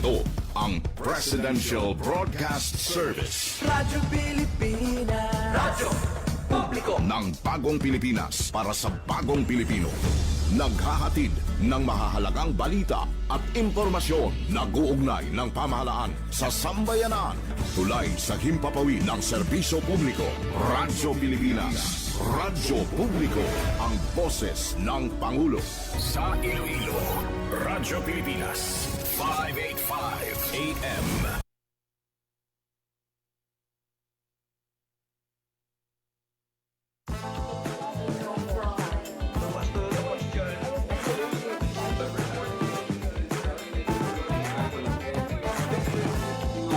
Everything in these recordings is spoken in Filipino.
Ito ang Presidential Broadcast Service. Radyo Pilipinas. Radyo Publiko ng bagong Pilipinas para sa bagong Pilipino. Naghahatid ng mahahalagang balita at impormasyon na guugnay ng pamahalaan sa sambayanan. Tulay sa himpapawid ng serbisyo publiko. Radyo Pilipinas. Radyo Publiko, ang boses ng Pangulo. Sa Iloilo, Radyo Pilipinas, 585 AM.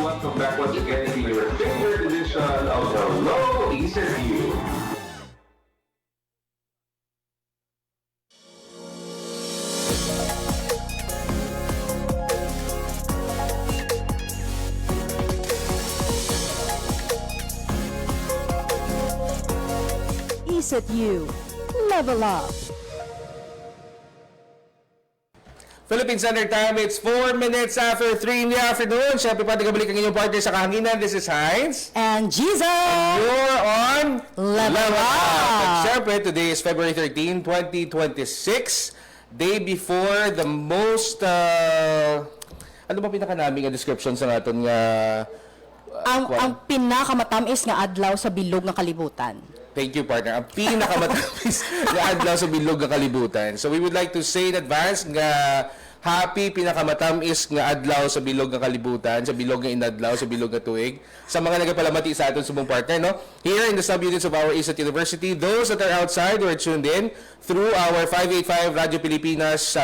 Welcome back once again to your favorite edition of the Low ECU. ECU, level up. Philippine Standard Time, it's 4 minutes after 3 in the afternoon. Siyempre, pati kabalik ang inyong partner sa kahanginan. This is Heinz. And Jesus! You're on Level Up! At siyempre, today is February 13, 2026. Day before the most, ano ba pinaka-naming description sa natin nga... ang pinakamatamis nga adlaw sa bilog ng kalibutan. Thank you, partner. Ang pinakamatamis na adlaw sa bilog ng kalibutan. So we would like to say in advance nga happy pinakamatamis nga adlaw sa bilog ng kalibutan, sa bilog ng inadlaw, sa bilog ng tuig. Sa mga nagapalamati sa atin sa mong partner, no? Here in the sub-units of our ISAT University, those that are outside or tuned in through our 585 Radio Pilipinas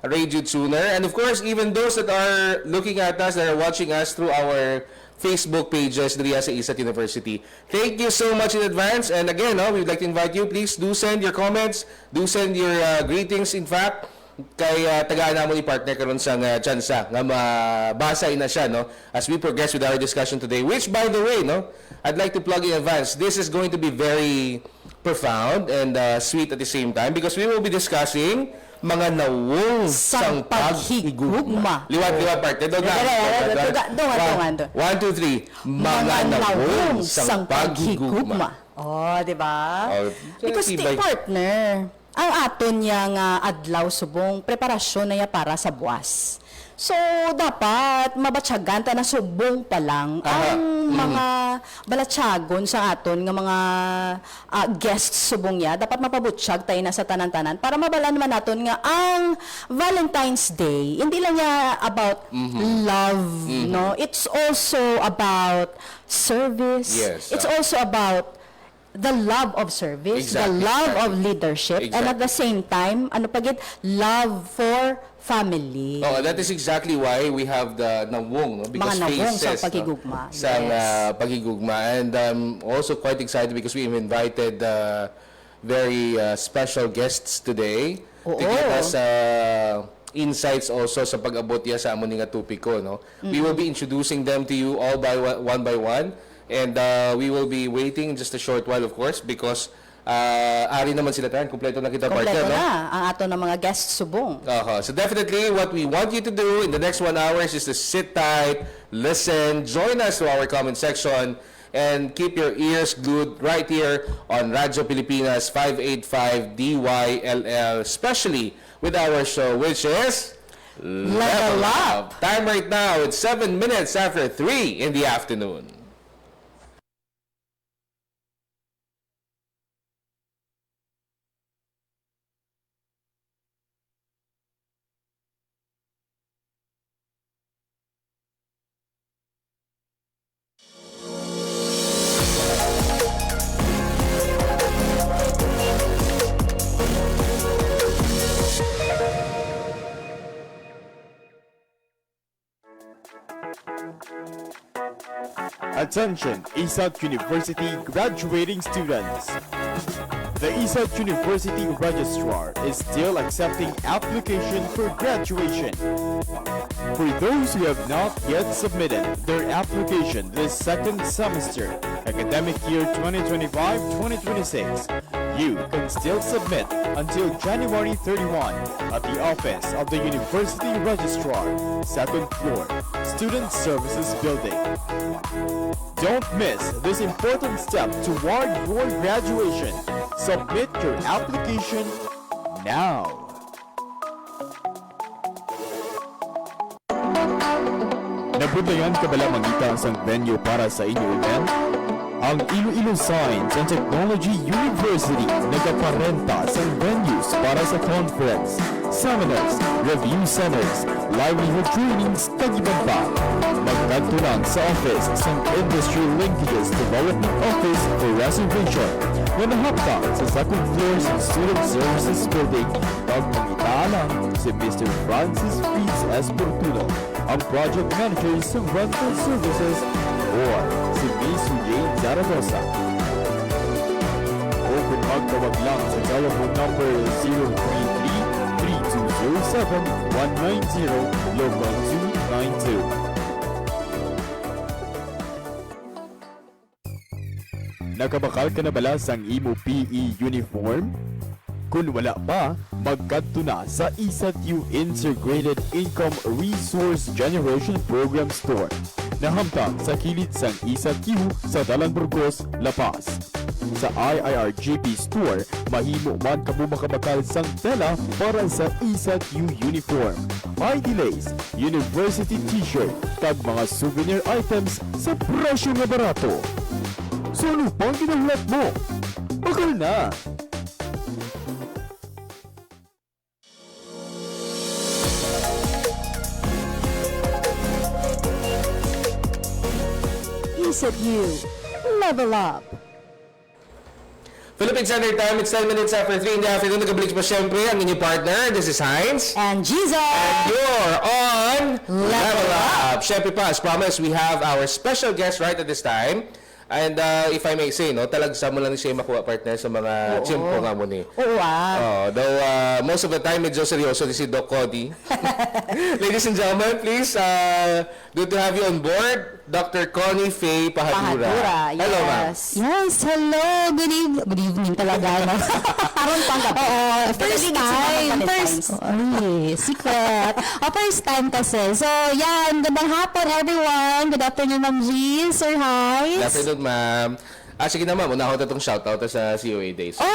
radio tuner. And of course, even those that are looking at us, that are watching us through our Facebook pages diriya sa ISAT University. Thank you so much in advance. And again, no, we'd like to invite you, please do send your comments, do send your greetings, in fact, kay tagaan na mo ni partner karon sa tsansa nga mabasa na siya, no, as we progress with our discussion today, which by the way, no, I'd like to plug in advance, this is going to be very profound and sweet at the same time because we will be discussing mga nawong sang paghigugma. Liwat, partner. Doon. 1, 2, 3. Mga nawong sang paghigugma. Oh, di ba? Because partner, ang aton niya nga adlaw subong preparasyon na ya para sa buwas. So, dapat mabatsagan ta na subong pa lang ang mga balatsagon sa aton nga mga guests subong ya. Dapat mapabutsyag tayo na sa tanan-tanan para mabalan man naton nga ang Valentine's Day, hindi lang niya about love, no? It's also about service. Yes, It's also about the love of service, Exactly, the love exactly. of leadership, and at the same time, ano pagit, love for family. Oh, that is exactly why we have the nawong, no? Because Mga nawong sa faces, paghigugma. no? Sa paghigugma. And also quite excited because we have invited very special guests today to give us insights also sa pag-abot niya sa amon nga tupiko, no? We will be introducing them to you all by one. And we will be waiting just a short while, of course, because ari naman sila tayo. Kompleto na kita, partner, Kompleto no? na ang ato ng mga guests subong. So definitely, what we want you to do in the next 1 hour is to sit tight, listen, join us to our comment section, and keep your ears glued right here on Radyo Pilipinas 585 DYLL, especially with our show, which is Level Up. Time right now, it's 7 minutes after 3 in the afternoon. Attention, ISAT University graduating students. The ISAT University Registrar is still accepting application for graduation. For those who have not yet submitted their application this second semester, academic year 2025-2026, You can still submit until January 31 at the office of the University Registrar, 2nd floor, Student Services Building. Don't miss this important step toward your graduation. Submit your application now. Nabuntayan ka bala mangita ang venue para sa inyong event? Ang Iloilo Science and Technology University nagaparenta sa venues para sa conference, seminars, review centers, livelihood trainings, tagiban pa. Magkanto lang sa office sa Industry Linkages Development Office for Reservation na nahapta sa 2nd floor sa Student Services Building. Pagpangitaalang si Mr. Francis Fritz Esportulo, ang Project Manager sa Rental Services, or si Miss Jane Zaragoza. O kung magtawag lang sa telephone number 033-3207-190 local 292. Nakabakal ka na bala sang imo PE uniform? Kung wala pa, magkadto na sa ISATU Integrated Income Resource Generation Program Store na hamtang sa kilid sang ISATU sa Dalan Burgos, La Paz. Sa IIRGP Store, mahimo man kamo makabakal sang tela para sa ISATU uniform, ID lace, university t-shirt, kag mga souvenir items sa presyo nga barato. So ano pang ginahulap mo? Bakal na! ECU, level up. Philippine Standard Time, it's 10 minutes after 3 in the afternoon. Nagabalik pa syempre ang inyong partner. This is Heinz. And Jesus! And you're on Level Up. Syempre pa, as promised, we have our special guest right at this time. And if I may say, no, talagsa mo lang siya makuha partner sa mga chimpo nga mo ni. Oo Though most of the time, medyo seryoso si Doc Cody. Ladies and gentlemen, please, good to have you on board, Dr. Connie Faye Pahadura. Pahadura, Hello, ma'am. yes. Hello. Good evening talaga. No? Aron pang gabi. Secret. First time kasi. So, yan. Gandang hapon, everyone. Good afternoon, Ma'am G, Sir Hines. Good afternoon, ma'am. Sige na, ma'am. Una ko itong shoutout sa COA Days. Oh,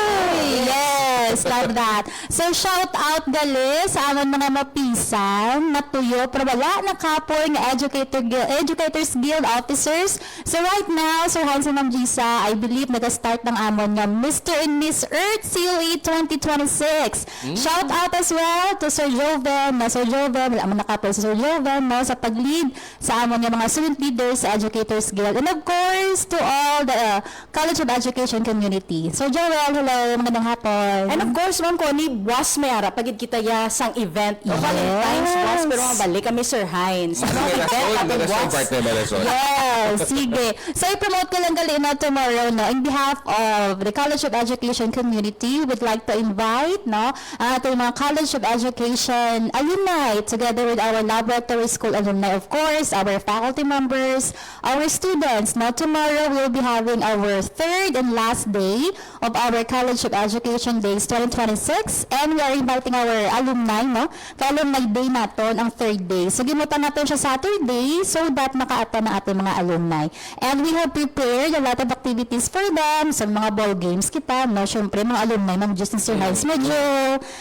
yes. Love that. So, shout out gali sa amon mga mapisan, natuyo, pero wala na kapor ng Educators Guild officers. So, right now, Sir Hans and Ma'am Gisa, I believe nag-start ng amon nga Mr. and Miss Earth COA 2026. Shout out as well to Sir Joven, wala man na kapor si Sir Joven, no, sa pag-lead sa amon nga mga student leaders sa Educators Guild. And of course, to all the College of Education community. So, Joel, hello, magandang hapon. And of course, Ma'am Connie, buwas may ara pagid kita ya sang event. Yes. Valentine's buwas, pero mabalik kami Sir Hines. Ano ang event natin buwas? Yes, sige. So, i-promote ko lang gali na tomorrow, no, in behalf of the College of Education community, we would like to invite, no, ating mga College of Education alumni, together with our laboratory school alumni, of course, our faculty members, our students, no. Tomorrow, we'll be having our third and last day of our College of Education Days 2026, and we are inviting our alumni, no, ka-alumni day naton ang third day. So, gimutan natin siya Saturday so that makaata na ating mga alumni. And we have prepared a lot of activities for them. So, mga ball games kita, no, syempre, mga alumni ng Just Mr. Hines, medyo,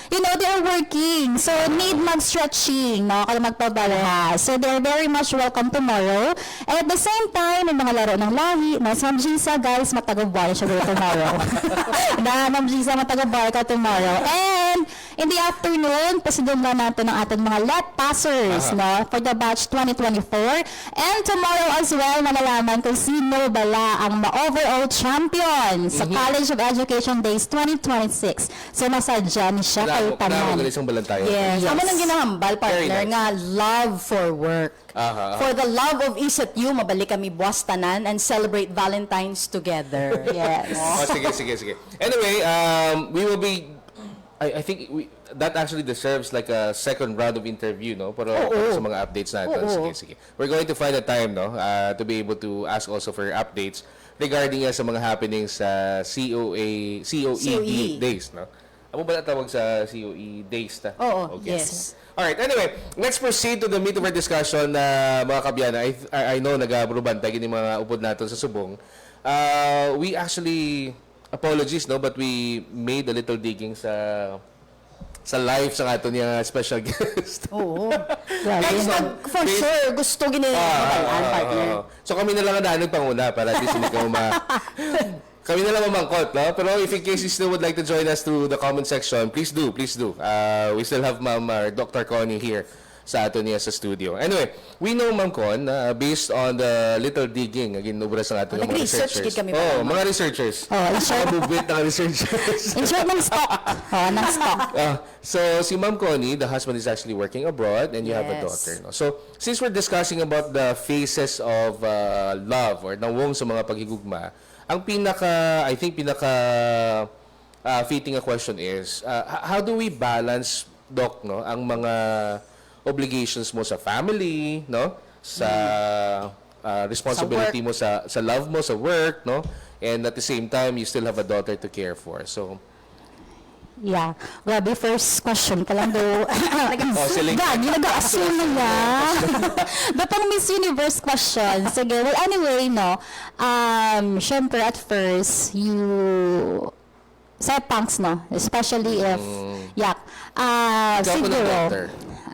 you know, they are working. So, need mag-stretching, no, kaya magpabalha. So, they're very much welcome tomorrow. And at the same time, may mga laro ng lahi, no, sa Gisa, guys, matagabar siya tomorrow. Na, Ma'am Gisa, matagabar ka tomorrow. And, in the afternoon, pasidungan natin ang ating mga let passers, no, for the batch 2024. And tomorrow as well, malalaman kung sino bala ang ma-overall champion sa College of Education Days 2026. So, nasa dyan siya kayo tanan. Yes. Amo nang ginahambal, partner, Very nice. nga love for work. For the love of ECU, mabalik kami buwas tanan and celebrate Valentine's together. Yes. Sige. Anyway, we will be, I think that actually deserves like a second round of interview, no? Para sa mga updates natin. Sige. We're going to find a time, no, to be able to ask also for updates regarding sa mga happenings sa COE COE. days, no? Ano ba tawag sa COE days ta? Oo, Okay. yes. Alright, anyway, let's proceed to the meat of our discussion na mga kabyana. I know nag-abrubantay yung mga upod natin sa subong. We actually, apologies, no? But we made a little digging sa live sa ato niya special guest. Oo. Grabe, Guys, no? for sure, gusto ginagawa, partner. So kami na lang ang naanong panguna para at least hindi ka kami na lang mamangkot, no? Pero if in case you still would like to join us through the comment section, please do, please do. We still have Ma'am Dr. Connie here sa ato niya sa studio. Anyway, we know, Ma'am Con, based on the little digging, again, nubras ng ato ng mga Nag-research researchers. kit kami pa, Oh, Ma'am. mga researchers. Oh, in short, Nakabubit ng researchers. in short ng stock. Oh, ng stock. So, si Ma'am Connie, the husband is actually working abroad and you have a Yes. daughter. No? So, since we're discussing about the phases of love or nawong sa mga paghigugma, ang I think fitting a question is, how do we balance, Doc, no, ang mga obligations mo sa family, no, sa responsibility mo sa love mo sa work, no, and at the same time you still have a daughter to care for. So, Yeah. Grabe, first question ka lang daw. siling- Gagi, nag-assume na niya. Batang Miss Universe question. Sige, well, anyway, no. Syempre, at first, you set thanks, no? Especially if, yak. ikaw ko ng Siguro. daughter.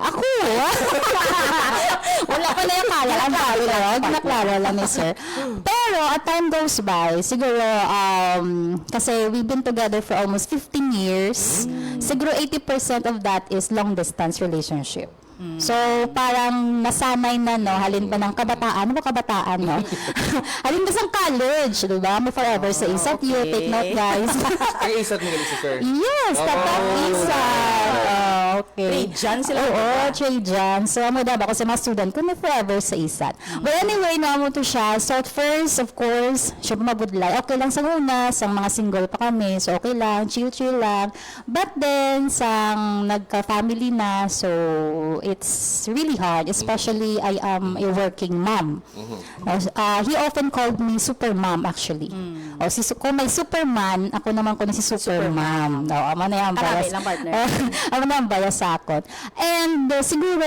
Ako? Wala ko na yung kala. Ang balo lang. Naklaro lang ni sir. Pero, at time goes by, siguro, kasi we've been together for almost 15 years. Siguro 80% of that is long-distance relationship. So, parang nasanay na, no? Halin ba ng kabataan? Ano ba kabataan, no? Halin ba sa college, di ba? May forever sa isat you. Take note, guys. Ang isat mo ganito, sir. Yes, tapat isa. Okay. Trajan sila. Oo, Trajan. So, amo daw ako sa mga student ko may forever sa isat. But anyway, naamo to siya. So, at first, of course, siya mabudlay. Okay lang sa una, sa mga single pa kami. So, okay lang, chill-chill lang. But then, sang nagka-family na, so, it's really hard. Especially, I am a working mom. He often called me super mom, actually. Kung may superman, ako naman ko na si supermom. No, ama na yung Karami bias. lang, partner. Ama na yung bias sa akin. And siguro,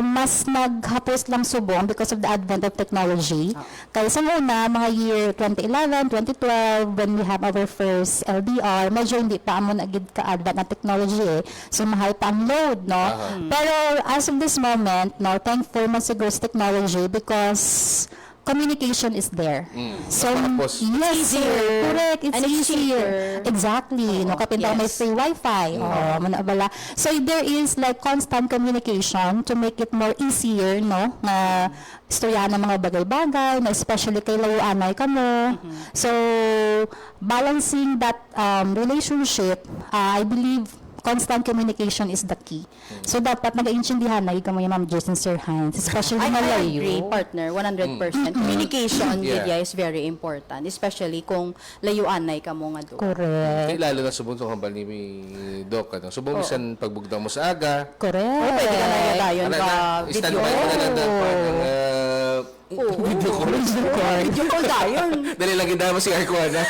mas naghapos lang subong because of the advent of technology. Kaya sa una, mga year 2011, 2012, when we have our first LDR, medyo hindi pa mo nagid ka-advent na technology eh. So, mahal pa ang load, no? Pero, as of this moment, no, thankful man siguro sa technology because communication is there. So, Tapos, yes, sir. Correct. It's And it's easier. cheaper. Exactly. No, kapinta may yes. free wifi. Oh, manabala. So, there is like constant communication to make it more easier, no? Na istorya ng mga bagay-bagay, na especially kay lawuanay ka mo. So, balancing that relationship, I believe constant communication is the key. So, dapat nag-iintindihan na ikaw mo yung Ma'am Jason Sir Hines, especially I malayo. agree, partner, 100%. Communication, Yeah. Lydia, is very important. Especially kung layuan na ka mo nga doon. Correct. lalo na subong sa kambal ni Doc. Ano? Subong minsan pagbugdang mo sa aga. Correct. Oh, pwede ka na yun ka video. Stand-by ka na ng video call. Video call tayo. Dali lang ganda mo si Arquana.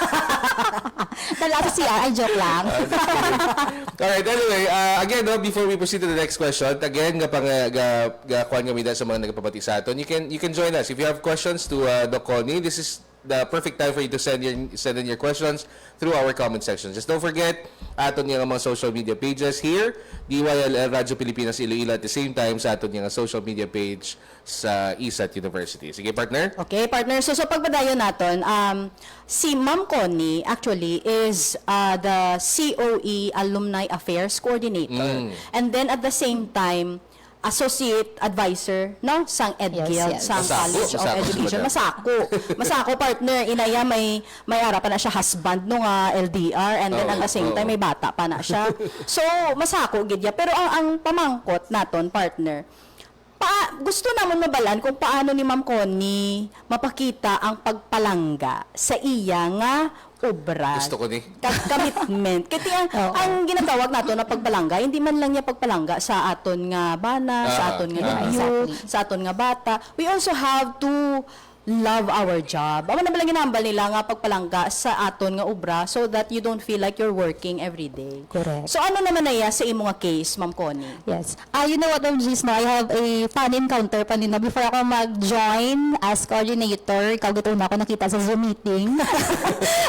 Tala sa siya, ay joke lang. Alright, anyway, again, no, before we proceed to the next question, again, kuhan kami dahil sa mga nagpapati sa aton, you can join us. If you have questions to Doc Connie, this is the perfect time for you to send in your questions through our comment section. Just don't forget, aton yung mga social media pages here, DYLL Radyo Pilipinas Iloilo, at the same time sa aton yung social media page sa ISAT University. Sige, partner? Okay, partner. So pagpadayon natin, si Ma'am Connie actually is the COE Alumni Affairs Coordinator. And then at the same time, Associate Advisor, no? Sang EdGuild, Yes, yes. sang Masako, College of masako, Education. masako. Masako, partner. Inaya may arapan na siya husband nung LDR, and then at the same time may bata pa na siya. So, masako, gidya. Pero ang pamangkot naton, partner, gusto naman mabalan kung paano ni Ma'am Connie mapakita ang pagpalangga sa iya nga obra. Gusto ko ni. Commitment. Kaya ang ginatawag nato na pagpalangga, hindi man lang niya pagpalangga sa aton nga bana, sa aton nga yeah, nephew, exactly. sa aton nga bata. We also have to love our job. Amo na bala ginambal nila nga pagpalangga sa aton nga obra so that you don't feel like you're working every day. Correct. So ano naman na sa imo nga case, Ma'am Connie? Yes. You know what, Gis, no? I have a fun encounter pa nino. Before ako mag-join as coordinator, ikaw gito na ako nakita sa Zoom meeting.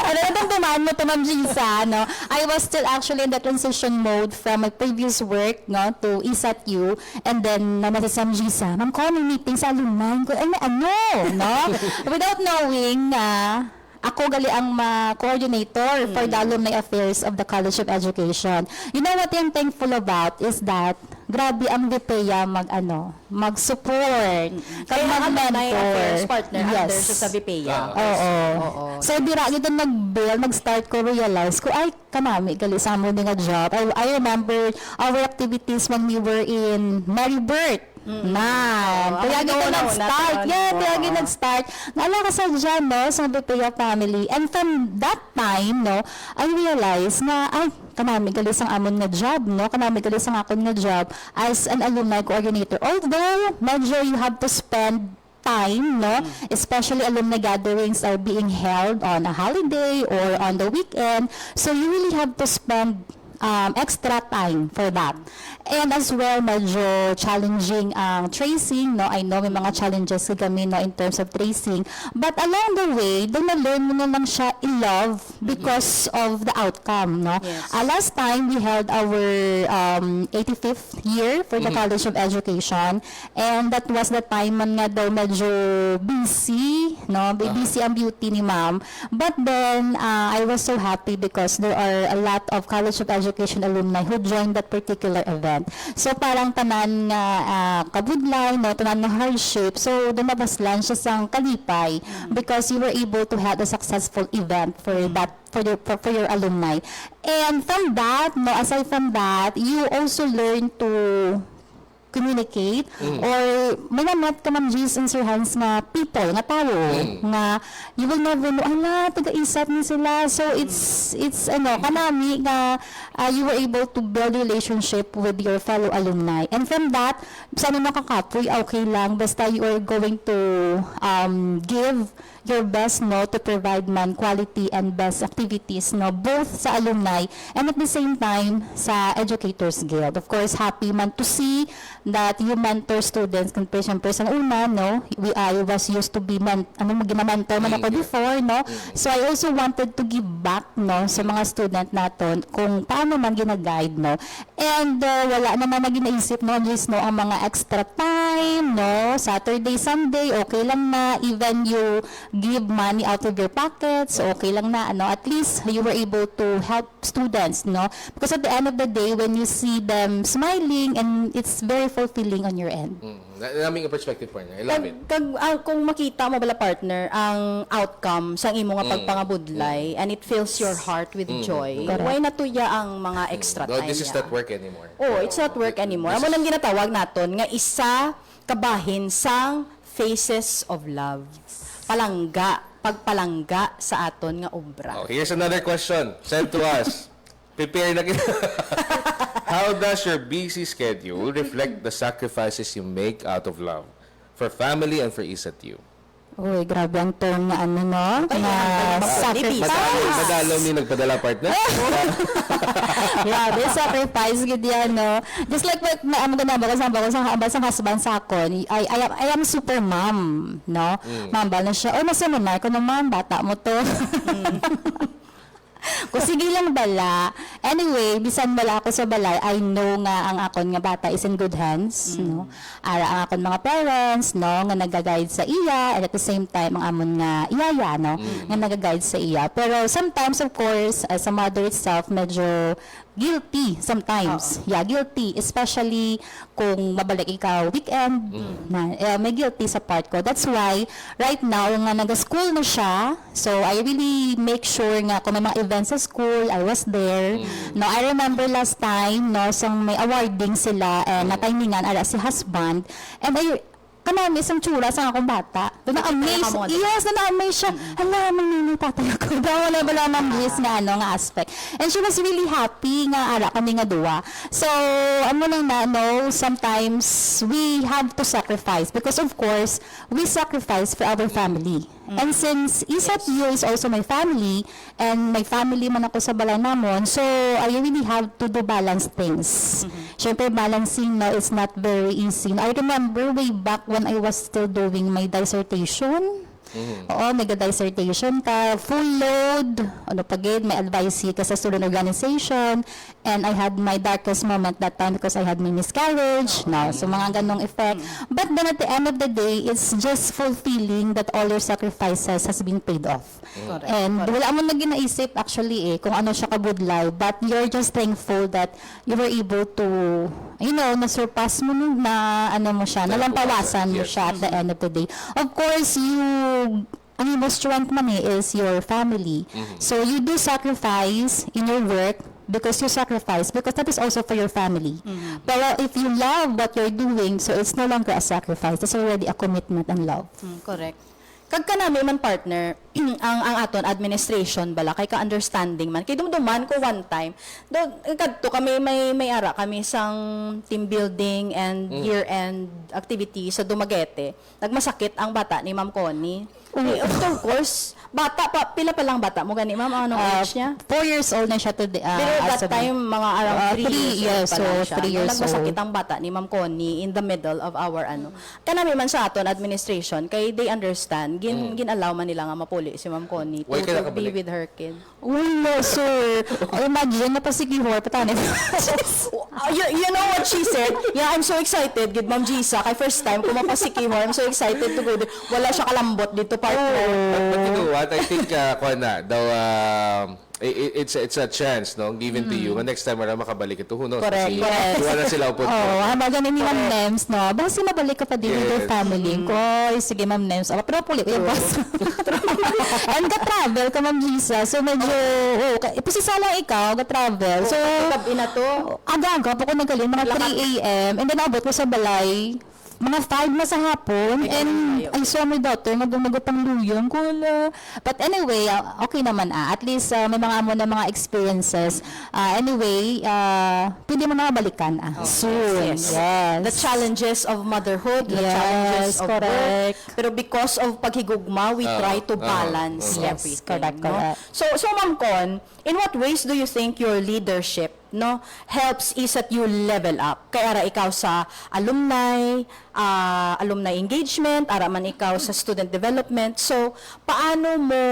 Ano na itong tumaan mo to, Ma'am Gisa, no? I was still actually in the transition mode from my previous work, no, to ESATU. And then, naman sa Ma'am Gisa, Ma'am Connie, meeting sa alumni ko. Ay, ano, no? Without knowing, ako gali ang coordinator for the alumni affairs of the College of Education. You know what I'm thankful about is that grabe ang VPEA mag-support. Kaya alumni affairs partner under Yes. sa VPEA. Oo. So, dira gito nag-start ko realize ko, ay, kanami, gali sa mo nga job. I remember our activities when we were in Mary Burt. Kaya gito nag-start. Kaya gito nag-start. Naala ka sa dyan, no, sa VPEA family. And from that time, no, I realized na, ay, kanami gali sang amon nga job, no? Kanami gali sang akon nga job as an alumni coordinator. Although, medyo you have to spend time, no? Especially alumni gatherings are being held on a holiday or on the weekend. So you really have to spend extra time for that. And as well, medyo challenging ang tracing, no? I know may mga challenges kami, no, in terms of tracing. But along the way, doon na-learn mo naman siya i-love because of the outcome, no? Yes. Last time, we held our 85th year for the College of Education. And that was the time man nga daw medyo busy, no? Busy ang beauty ni ma'am. But then, I was so happy because there are a lot of College of Education alumni who joined that particular event. So, parang tanan nga kabudlay, no? Tanan nga hardship. So, dumabaslan siya sang kalipay because you were able to have a successful event for that for your alumni. And from that, no, aside from that, you also learn to communicate or may namat ka Ma'am Gis in your hands nga people, nga tao, nga you will never know, ala, taga-isat ni sila. So it's kanami nga you were able to build relationship with your fellow alumni. And from that, sana makakapoy, okay lang, basta you are going to give your best, no, to provide man quality and best activities, no, both sa alumni and at the same time sa Educators Guild. Of course, happy man to see that you mentor students. Kung siyempre sa una, no, I was used to be gina-mentor man ako before, no. So I also wanted to give back, no, sa mga student naton kung paano man gina-guide, no. And wala naman na ginaisip, no, just, no, ang mga extra time, no, Saturday, Sunday, okay lang na, even you give money out of your pockets, okay lang na, ano, at least you were able to help students, no, because at the end of the day, when you see them smiling, and it's very fulfilling on your end. Naming perspective partner. I love it. Kung makita mo bala partner ang outcome sa imo nga pagpangabudlay and it fills your heart with joy, why natuya ang mga extra No, time this is niya? not work anymore. Oh, it's not work anymore. Amo nang ginatawag naton nga isa kabahin sang Faces of Love. Pagpalangga sa aton nga obra. Oh, here's another question sent to us. Prepare na kita. How does your busy schedule reflect the sacrifices you make out of love for family and for ESATU? Uy, grabe ang term nga ano, no? Na sacrifice. Madalo ni nagpadala partner. Grabe, sacrifice gid yan, no? Just like I'm gonna sa husband sa akon, I am super mom, no? Mambal na siya, masunod ko naman, bata mo to. Kung sige lang bala. Anyway, bisan bala ako sa balay, I know nga ang akon nga bata is in good hands, no? Ara ang akon mga parents, no, nga nagaguide sa iya, and at the same time ang amon nga iyaya, no, nga nagaguide sa iya. Pero sometimes, of course, as a mother itself, medyo guilty sometimes. Yeah, guilty. Especially kung mabalik ikaw weekend. May guilty sa part ko. That's why, right now, nga nag-school na siya, so I really make sure nga kung may mga events sa school, I was there. No, I remember last time, no, sang may awarding sila, and natimingan, ara si husband, and kanami isang tsura sa akong bata. Na-amaze. Mo, Yes, na-amaze siya. Hala, may nini tatay ako. Daw wala Miss nga aspect. And she was really happy nga ara kami nga duwa. So, amo nang no, sometimes we have to sacrifice because of course, we sacrifice for our family. And since Isat you is also my family, and my family man ako sa balay namon, so I really have to do balance things. Siyempre, balancing na is not very easy. I remember way back when I was still doing my dissertation. Oo, nag-dissertation ka, full load, ano pagid, may advice ka sa student organization, and I had my darkest moment that time because I had my miscarriage, no, so mga ganong effect. But then at the end of the day, it's just fulfilling that all your sacrifices has been paid off. And wala mo na ginaisip actually kung ano siya kabudlay, but you're just thankful that you were able to, you know, na-surpass mo na ano mo siya, nalampawasan mo siya at the end of the day. Of course, ang most strength man is your family. So you do sacrifice in your work because you sacrifice because that is also for your family. Pero if you love what you're doing, so it's no longer a sacrifice. It's already a commitment and love. Correct. Kagka nami man partner, ang aton administration bala kay ka-understanding man. Kay dumduman ko one time, kadto kami may ara kami sang team building and year-end activity sa Dumaguete. Nagmasakit ang bata ni Ma'am Connie. Of course, bata pa, pila pa lang bata mo gani Ma'am, anong age niya? 4 years old na siya today. Pero that time, mga around 3 years old pa lang siya. 3 years Nagmasakit old. ang bata ni Ma'am Connie in the middle of our Kanami man sa aton administration, kay they understand, ginalaw man nila nga mapuli si Ma'am Connie Why ka to be nakabalik? with her kid. Wala, sir. Imagine, napasigihor, patanin. You know what she said? Yeah, I'm so excited, good Ma'am Gisa. Kay first time, kung mapasikihor, I'm so excited to go there. Wala siya kalambot dito, partner. But you know what? I think it's a chance no given to you. And next time wala makabalik ito, who knows? Correct, Kasi yes. wala sila upot Oo, mo. habang ganun ni Ma'am Nems, no? Basta mabalik ka pa din with your Yes. family. Koy, sige Ma'am Nems. Pero puli, yung boss. And ka-travel ka, Ma'am Gisa. So medyo, ipusisa lang ikaw, ka-travel. So, Gabi na to. aga-aga po ko nagaling, mga 3 a.m. And then abot ko sa balay, mga 5 na sa hapon. And I saw my daughter, nagpang luyong ko. But anyway, okay naman At least may mga amo na mga experiences. Anyway, pwede mo na balikan soon. Yes. Yes. The challenges of motherhood, the Yes, challenges of correct. work. Pero because of paghigugma, we try to balance Yes, everything. correct, no? correct. So Ma'am Con, in what ways do you think your leadership helps Isat you level up? Kaya ara ikaw sa alumni engagement, ara man ikaw sa student development. So, paano mo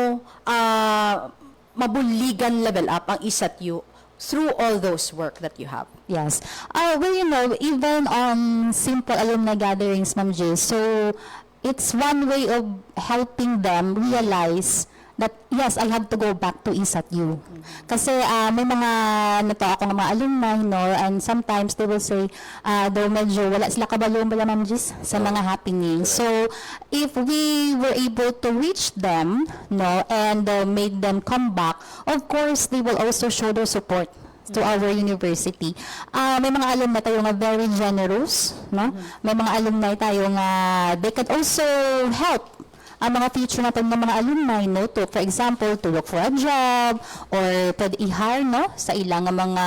mabuligan level up ang Isat you through all those work that you have? Yes. Well, you know, even on simple alumni gatherings, Ma'am J, so it's one way of helping them realize that, yes, I have to go back to ISAT-U. Kasi may mga nato ako ng mga alumni, no, and sometimes they will say, though medyo wala sila kabalo Ma'am Jis sa mga happenings. So, if we were able to reach them, no, and make them come back, of course, they will also show their support to our university. May mga alumni tayo nga very generous, no? May mga alumni tayo nga they can also help ang mga future natin ng mga alumni, no, to, for example, to look for a job, or pwede i-hire, no, sa ilang mga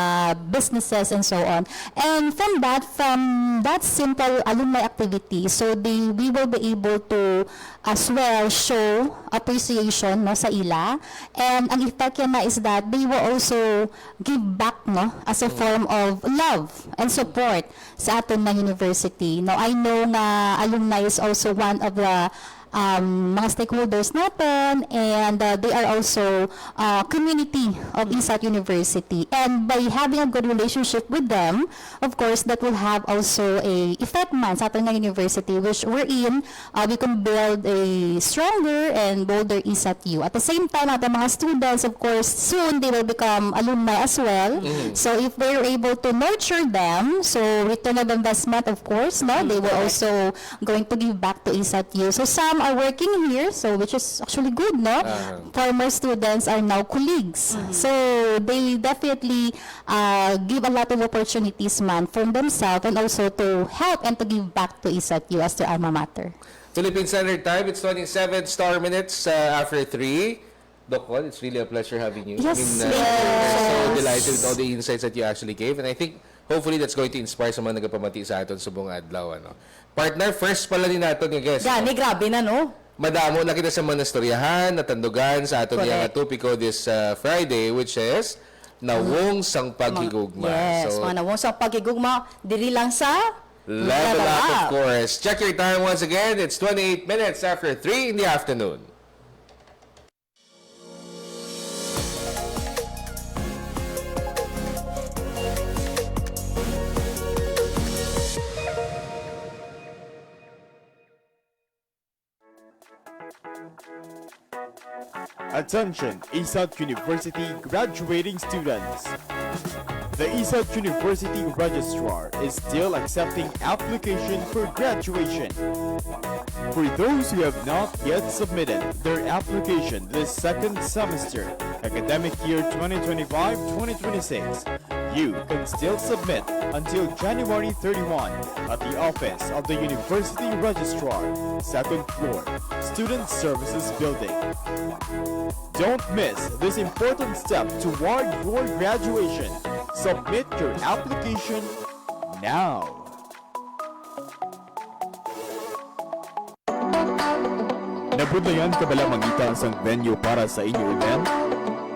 businesses and so on. And from that simple alumni activity, so we will be able to as well show appreciation, no, sa ila. And ang effect yan na is that they will also give back, no, as a form of love and support sa aton na university. Now, I know na alumni is also one of the mga stakeholders natin, and they are also community of ISAT University. And by having a good relationship with them, of course, that will have also a effect man sa ating university, which we're in, we can build a stronger and bolder ISAT-U. At the same time, ating mga students, of course, soon they will become alumni as well. So if we're able to nurture them, so return of investment, of course, no, they will also going to give back to ISAT-U. So some are working here, so which is actually good, no? Former students are now colleagues. So they definitely give a lot of opportunities, man, from themselves and also to help and to give back to ISAT-U as their alma mater. Philippine Standard Time, it's 27 star minutes after 3. Doc Juan, it's really a pleasure having you. Yes, so yes. delighted with all the insights that you actually gave. And I think, hopefully, that's going to inspire sa mga nagapamati sa aton sa buong adlaw. Ano? Partner, first pala din natin yung guest. Gani, grabe na, no? Madamo na kita sa monastoryahan, natandugan sa aton yung Correct. topiko this Friday, which is Nawong Sang Pagigugma. Yes, mga nawong sa pagigugma, diri lang sa Level up, of course. Check your time once again. It's 28 minutes after 3 in the afternoon. Attention, ISAT University graduating students. The ISAT University Registrar is still accepting application for graduation. For those who have not yet submitted their application this second semester, academic year 2025-2026, you can still submit until January 31 at the office of the University Registrar, second floor, Student Services Building. Don't miss this important step toward your graduation. Submit your application now. Nabundayan ka bala mangita ang venue para sa inyong event?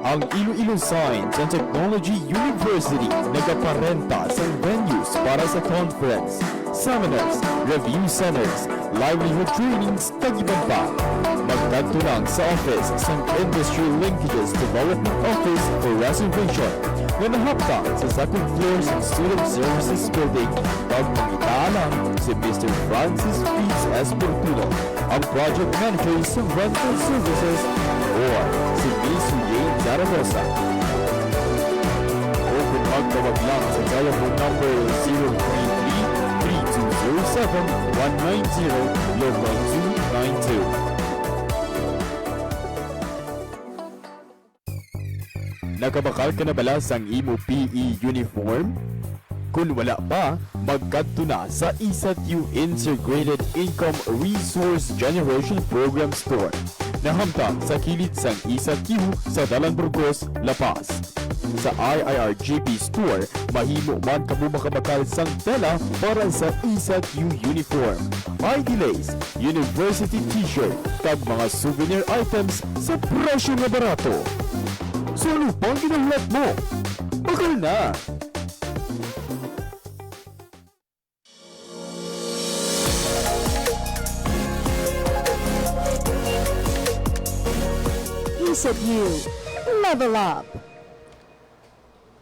Ang Iloilo Science and Technology University nagaparenta sa venues para sa conference, seminars, review centers, livelihood trainings, kag-iban pa. Magtanto lang sa office sa Industry Linkages Development Office for reservation na nahapta sa second floor sa Student Services Building. Pagpangitaan lang si Mr. Francis Fitz Espertuno, ang project manager sa rental services, or si Ms. Jane Zaragoza. O kung magtawag lang sa telephone number 033-3207-190 local 292. Nakabakal ka na bala sang imo PE uniform? Kung wala pa, magkadto na sa ISAT-U Integrated Income Resource Generation Program Store. Nahamtang sa kilid sang ISAT-U sa Dalan Burgos, La Paz. Sa IIRGP Store, mahimo man kamo makabakal sang tela para sa ISAT-U uniform, ID lace, university t-shirt, kag mga souvenir items sa presyo nga barato. So ano pang ginahulap mo? Bakal na! ISAT-U, level up.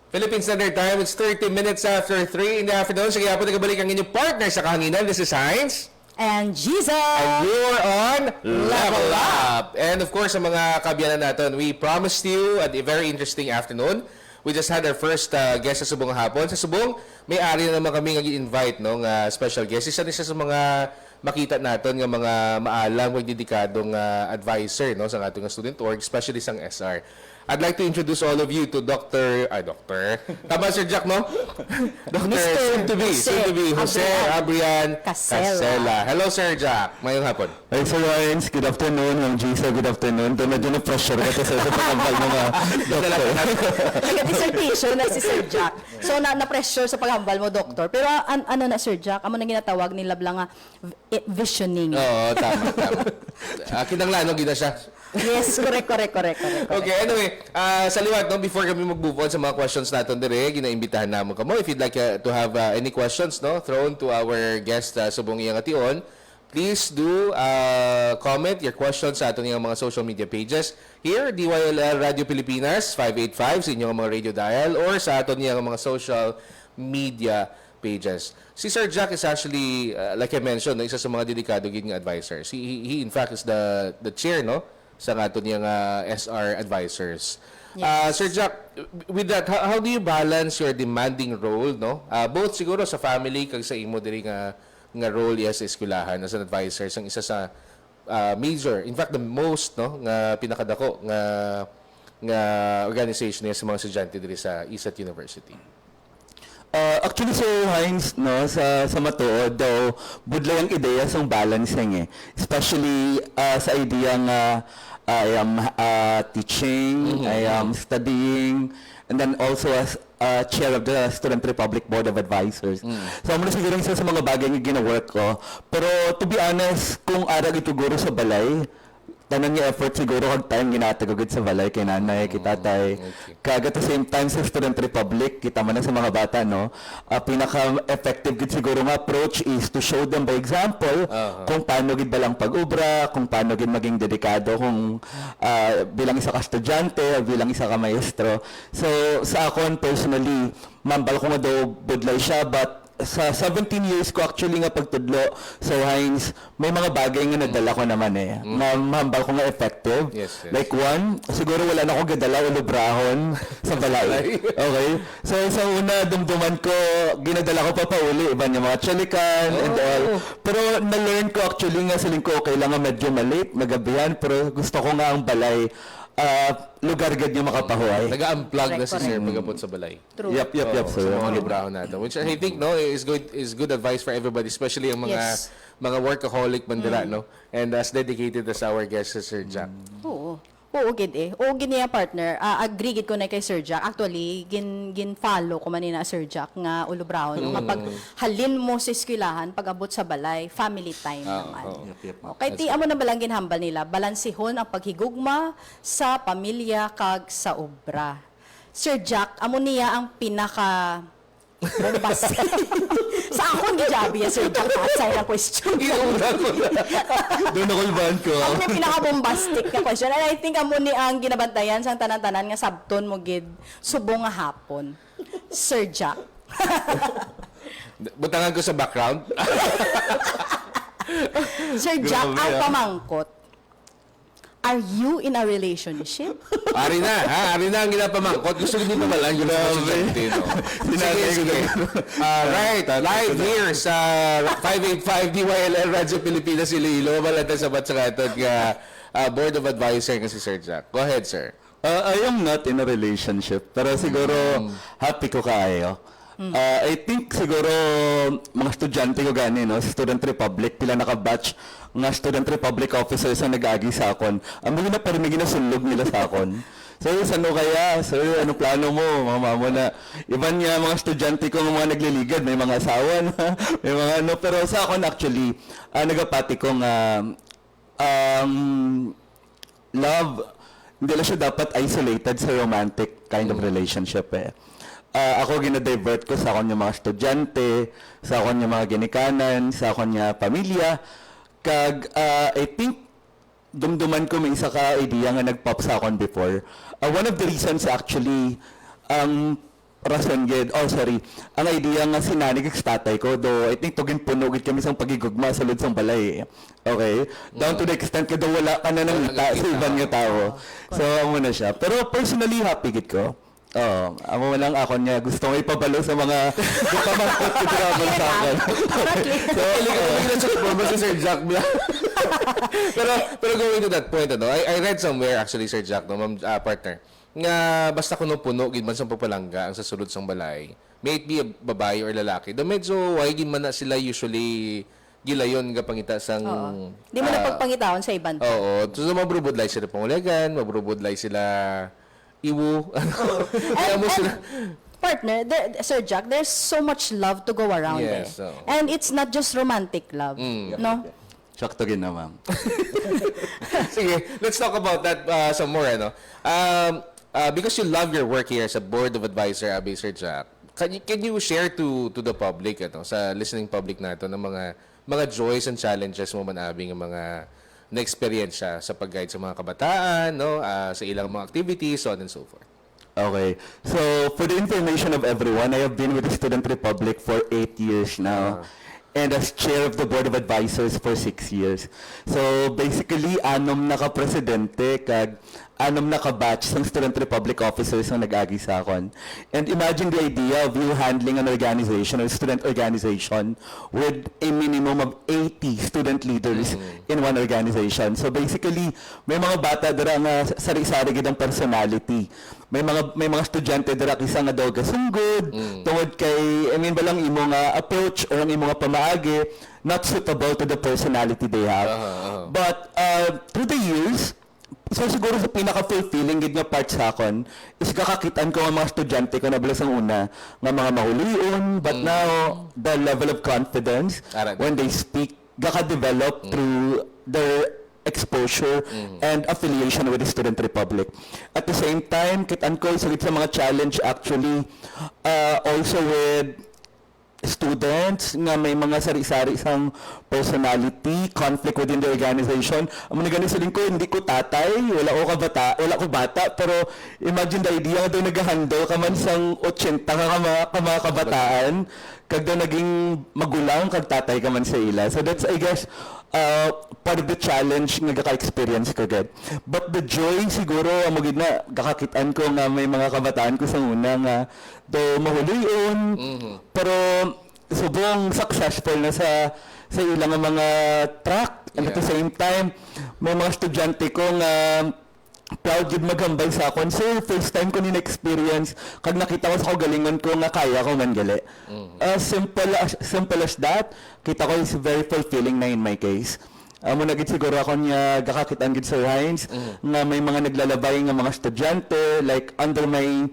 Philippine Standard Time, it's 30 minutes after 3 in the afternoon. Sige po, nagabalik ang inyong partner sa kahanginan. This is Heinz. And Jesus! And you're on Level Up! And of course, sa mga kabiyanan natin, we promised you a very interesting afternoon. We just had our first guest sa Subong hapon. Sa Subong, may-ari na naman kami nag-invite ng special guest. Isa sa mga makita natin ng mga maalam, magdedikadong advisor no, sa ating student org, especially sa SR. I'd like to introduce all of you to Dr. Tama, Sir Jack, no? Dr. soon-to-be, Jose Abrian Casella. Hello, Sir Jack. Mayong hapon. Hi, Sir Ryan. Good afternoon. Ma'am Gisa, good afternoon. Doon medyo na-pressure ka sa pag-ambal mga doktor. Nag-dissertation na si Sir Jack. So, na-pressure sa paghambal mo, Doktor. Pero ano na, Sir Jack? Amo na ginatawag nila lang visioning. Oo, tama. Kinanglan, no? Gina siya. Yes, correct. Okay, anyway, sa liwat, no, before kami mag-move on sa mga questions natin dire, ginaimbitahan namin kamo. If you'd like to have any questions, no, thrown to our guest Subong Iyang Ation, please do comment your questions sa ating mga social media pages. Here, DYLR Radio Pilipinas 585 sa inyong mga radio dial or sa ating mga social media pages. Si Sir Jack is actually, like I mentioned, isa sa mga dedikado giving advisors. He in fact is the chair, no, sa ato niyang SR advisors. Yes. Sir Jack, with that, how do you balance your demanding role, no? Both siguro sa family kag sa imo diri nga role as eskwelahan as an advisor sang isa sa major, in fact the most no nga pinakadako nga organization niya sa mga estudyante diri sa ISAT University. Actually, Sir Hines, no, sa matuod daw, budlay ang ideya sa balancing eh. Especially sa idea nga I am teaching, I am studying, and then also as chair of the Student Republic Board of Advisors. So, amo na siguro isa sa mga bagay nga gina-work ko. Pero to be honest, kung ara gituguro sa balay, tanan nga effort siguro kag time ginatagugod sa balay kay nanay, kay tatay. Kag at the same time sa Student Republic, kita man na sa mga bata, no? Pinaka-effective gid siguro nga approach is to show them by example kung paano gid balang pag-ubra, kung paano gid maging dedikado kung bilang isa ka estudyante, bilang isa ka maestro. So sa akon personally, mambal ko nga daw budlay siya, but sa 17 years ko actually nga pagtudlo, Sir Hines, may mga bagay nga nadala ko naman eh. Mahambal ko nga effective. Yes. Like one, siguro wala na akong gadala o lubrahon sa balay. Okay? So sa una, dumduman ko, ginadala ko pa pauli, iba niya mga chalikan and all. Pero na-learn ko actually nga sa lingko, kailangan medyo malate, magabihan, pero gusto ko nga ang balay, lugar gad niya makapahuay. Nag-unplug na si Correct, Sir pagabot sa balay. True. Yep, sir. Sa mga librahon natin. Which I think no is good advice for everybody, especially ang mga Yes. mga workaholic bandera, no? And as dedicated as our guest Sir Jack. Oo. Oo, gid eh. Oo, gid niya partner. Agree gid ko na kay Sir Jack. Actually, gin-follow ko man ni na Sir Jack nga ulubrahon. Nga pag halin mo sa eskwelahan, pag abot sa balay, family time naman. Okay, ti amo na balang ginhambal nila. Balansihon ang paghigugma sa pamilya kag sa obra. Sir Jack, amo niya ang pinaka bombastic. Sa akong gijabi ya Sir Jack, say na question. Doon ako ibahan ko. Ako na pinaka-bombastic na question. And I think amo ni ang ginabantayan sa tanan-tanan nga sabton mo gid subong nga hapon. Sir Jack. Butangan ko sa background. Sir Jack, ang pamangkot. Are you in a relationship? Ari na ang ginapamangkot. Gusto ko din pa malang yung estudyante, no? Sige. Right, live here sa 585 DYLL Radyo Pilipinas Iloilo. Malata sa Batsagatod nga Board of Advisor nga si Sir Jack. Go ahead, sir. I am not in a relationship, pero siguro happy ko kaayo. I think siguro mga estudyante ko gani, no, sa Student Republic, pila naka-batch nga Student Republic officers ang nag-agi sa akon. Ang mga na parimigin na sulog nila sa akon. So, ano kaya? Sir, ano plano mo? Mga mamo na, iban niya mga estudyante ko mga nagliligad, may mga asawa na, may mga ano, pero sa akon actually, nagapati ko nga, love, hindi lang siya dapat isolated sa romantic kind of relationship eh. Ako ginadivert ko sa akon yung mga estudyante, sa akon yung mga ginikanan, sa akon yung pamilya. Kag, I think, dumduman ko may isa ka idea nga nag-pop sa akon before. One of the reasons actually, ang rason gid, ang idea nga sinanig sa tatay ko, though I think tugin punugid kami sa pagigugma sa lud sang balay. Okay? Down to the extent ka daw wala ka na nang ita sa ibang nga tao. So, amo na siya. Pero personally, happy gid ko. Amo lang ako niya gusto ko ipabalo sa mga pamangkot ko travel sa akin. So, ligat sa forma si Sir Jack. pero going to that point, ano, I read somewhere actually, Sir Jack, no, partner, nga basta kuno puno gid man sa papalangga ang sa sulod sang balay, may it be a babae or lalaki, do medyo why gid man na sila usually gilayon nga pangita sang Di mo na pagpangitawon sa ibang tao. Oo, so mabrubudlay sila pangulegan, mabrubudlay sila iwu. Kaya mo sila Partner, Sir Jack, there's so much love to go around Yes, eh. oo. And it's not just romantic love, no? Sakto gid na, ma'am. Sige, let's talk about that some more, ano. Because you love your work here sa Board of Advisor, Sir Jack, can you share to the public, ano, sa listening public nato ng mga joys and challenges mo man Abi ng mga na-experience sa pag-guide sa mga kabataan, no, sa ilang mga activities, so on and so forth. Okay. So, for the information of everyone, I have been with the Student Republic for 8 years now. And as chair of the Board of Advisors for 6 years. So, basically, 6 na ka-presidente, kag anom na ka-batch ng Student Republic officers ang nag-agi sa akon. And imagine the idea of you handling an organization or student organization with a minimum of 80 student leaders in one organization. So basically, may mga bata dira nga sari-sari gid ang personality. May mga estudyante dira kisa nga daw gasunggod tungod kay balang imo nga approach or ang imo nga pamaagi not suitable to the personality they have. But through the years, so siguro sa pinaka-fulfilling gid nga part sa akon is kakakitaan ko ang mga estudyante ko na bilas ang una nga mga mahulion, but now the level of confidence when they speak gaka-develop through their exposure and affiliation with the Student Republic. At the same time, kitaan ko sa mga challenge actually also with students nga may mga sari-sari isang personality, conflict within the organization. Ang mga ganun sa lingko, hindi ko tatay, wala ko bata, pero imagine the idea nga daw nag-handle ka man sang 80 ka mga kabataan, kag daw naging magulang, kag tatay ka man sa ila. So that's, I guess, part of the challenge nga gaka-experience ko gid. But the joy siguro amo gid na gakakitaan ko nga may mga kabataan ko sa una nga do mahulion pero subong successful na sa ilang nga mga track. And at the same time may mga estudyante ko nga proud gid maghambal sa akon. So first time ko experience kag nakita ko sa kagalingon ko nga kaya ko man gali. Simple as that, kita ko is very fulfilling na in my case. Amo na gid siguro ako niya gakakitaan gid Sir Hines nga may mga naglalabay nga mga estudyante like under my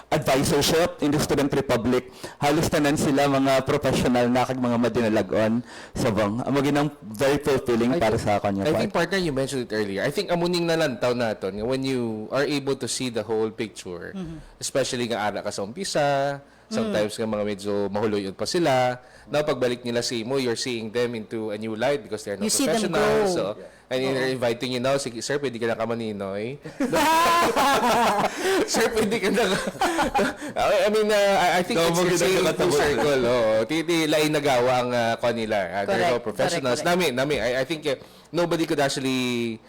advisorship in the Student Republic, halos tanan sila mga professional na kag mga madinalagon sa bang. Amo ginang very fulfilling para sa kanya. I think partner, you mentioned it earlier. I think amuning nalantaw naton when you are able to see the whole picture, especially nga ara ka sa umpisa, sometimes nga mga medyo mahuloyon pa sila. Now pagbalik nila sa imo, you're seeing them into a new light because they're not You see them professionals. grow. So, and they're inviting you now, sige, sir, pwede ka na kamaninoy. Sir, pwede ka na I think it's saying full circle. Titi lain nagawa ang kanila. They're all professionals. Correct. Nami, I think nobody could actually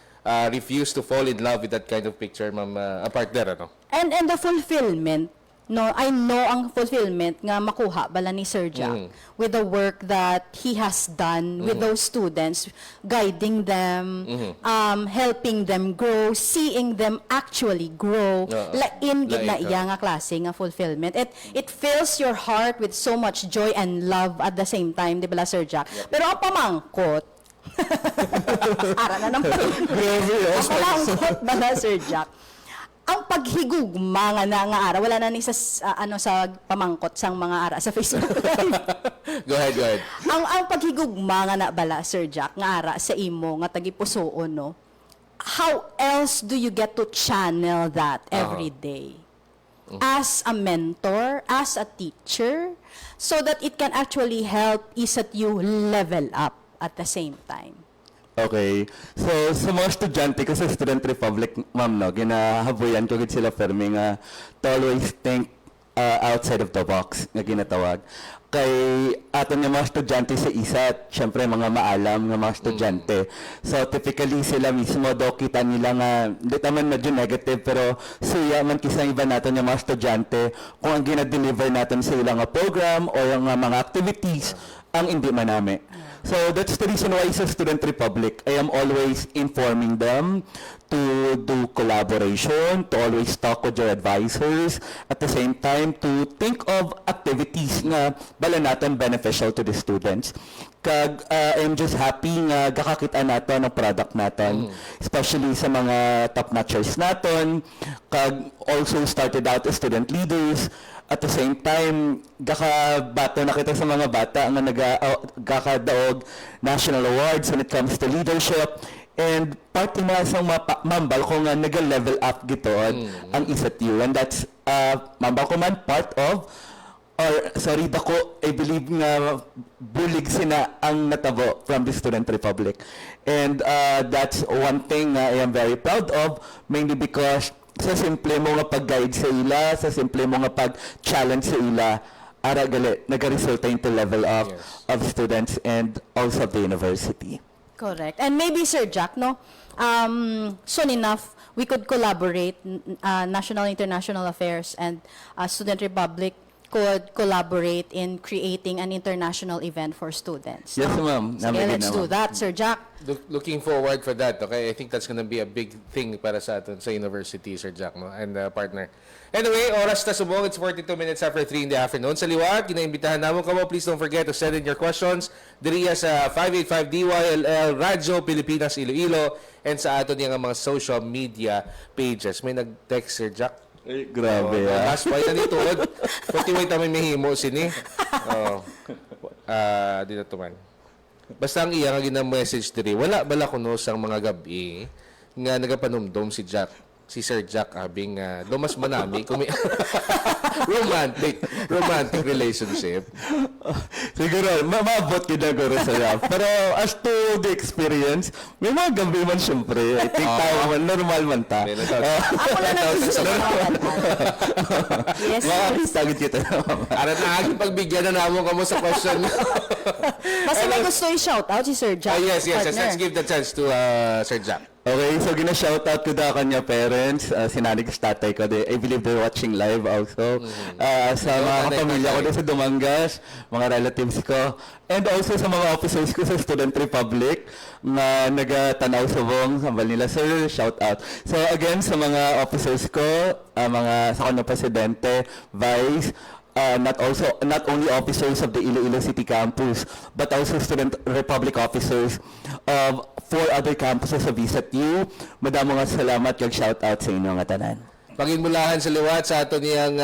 refuse to fall in love with that kind of picture, ma'am, apart there, ano? And the fulfillment, no, I know ang fulfillment nga makuha bala ni Sir Jack with the work that he has done with those students, guiding them, helping them grow, seeing them actually grow. Lain gid na iya nga klase nga fulfillment. It fills your heart with so much joy and love at the same time, di ba Sir Jack? Pero ang pamangkot, ara na naman. Ang pamangkot bala Sir Jack, ang paghigugma nga ara wala na ni sa sa pamangkot sang mga ara sa Facebook Live. Go ahead. ang paghigugma nga na bala Sir Jack nga ara sa imo nga tagipusoon, no. How else do you get to channel that every day? As a mentor, as a teacher, so that it can actually help isat you level up at the same time. Okay. So, sa mga estudyante ko sa Student Republic, ma'am, no, ginahabuyan ko gid sila firme nga to always think outside of the box nga ginatawag. Kay aton nga mga estudyante sa ISAT, syempre mga maalam nga mga estudyante. So, typically sila mismo daw kita nila nga, hindi naman medyo negative, pero suya man kisang iba natin yung mga estudyante kung ang gina-deliver natin sa ilang program o yung mga activities ang hindi manami. So that's the reason why sa Student Republic, I am always informing them to do collaboration, to always talk with your advisors, at the same time to think of activities na bala natin beneficial to the students. Kag I am just happy nga gakakita natin ang product natin, especially sa mga top-notchers natin, kag also started out as student leaders. At the same time, gakabato na kita sa mga bata nga gakadaog national awards when it comes to leadership. And party na sa mambal ko nga nag-level up gitoon ang ISAT-U. And that's, mambal ko man part of, dako, I believe nga bulig sina ang natabo from the Student Republic. And that's one thing I am very proud of, mainly because sa simple mo nga pag-guide sa ila, sa simple mo nga pag-challenge sa ila, ara gali, nag-resulta into level up of students and also of the university. Correct. And maybe Sir Jack, no, soon enough, we could collaborate, National International Affairs and Student Republic could collaborate in creating an international event for students. Yes, ma'am. Sige, Namin let's din do naman. that, Sir Jack. Looking forward for that, okay? I think that's gonna be a big thing para sa atin sa university, Sir Jack, no? And partner. Anyway, oras na subong. It's 42 minutes after 3 in the afternoon. Sa liwat, kinaimbitahan namin kamo. Please don't forget to send in your questions. Diriya sa 585 DYLL Radyo Pilipinas Iloilo and sa aton yung mga social media pages. May nag-text, Sir Jack. Ay, grabe Last point na nito. Pati may tamay mahimo sini. Oh. Di na tuman. Basta ang iya nga gina-message diri. Wala bala kuno sang mga gabi nga nagapanumdom si Jack. Si Sir Jack abing lumas manami kung may romantic relationship. Siguro, maabot kinaguro sa love. Pero as to the experience, may mga gabi man syempre. I think tayo man, normal man ta. Ako na nagsusunod. Yes. Makakistagit kita naman. Ara na aging pagbigyan na namo kamo sa question. Basta may gusto i-shoutout si Sir Jack. Yes. partner. Let's give the chance to Sir Jack. Okay, so gina-shoutout ko da kanya parents, si nanay ko, sa tatay ko. I believe they're watching live also. Sa mga kapamilya ko doon sa Dumangas, mga relatives ko. And also sa mga officers ko sa Student Republic na nagatanaw subong, sambal nila, sir, shoutout. So again, sa mga officers ko, mga sa kanong presidente, vice, not only officers of the Iloilo City campus, but also Student Republic officers of 4 other campuses of ISAT-U. Madamo nga salamat kag shout out sa inyo nga tanan. Pagimulahan sa liwat sa ato niyang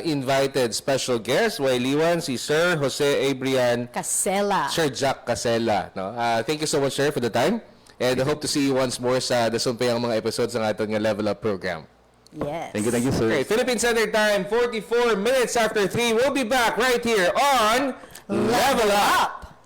invited special guest, Wailiwan, si Sir Jose Abrian, Casella. Sir Jack Casella. No? Thank you so much, sir, for the time. And I hope to see you once more sa dasumpayang mga episodes ng ato nga Level Up program. Yes. Thank you, sir. Okay, Philippine Standard Time, 44 minutes after 3. We'll be back right here on Level Up.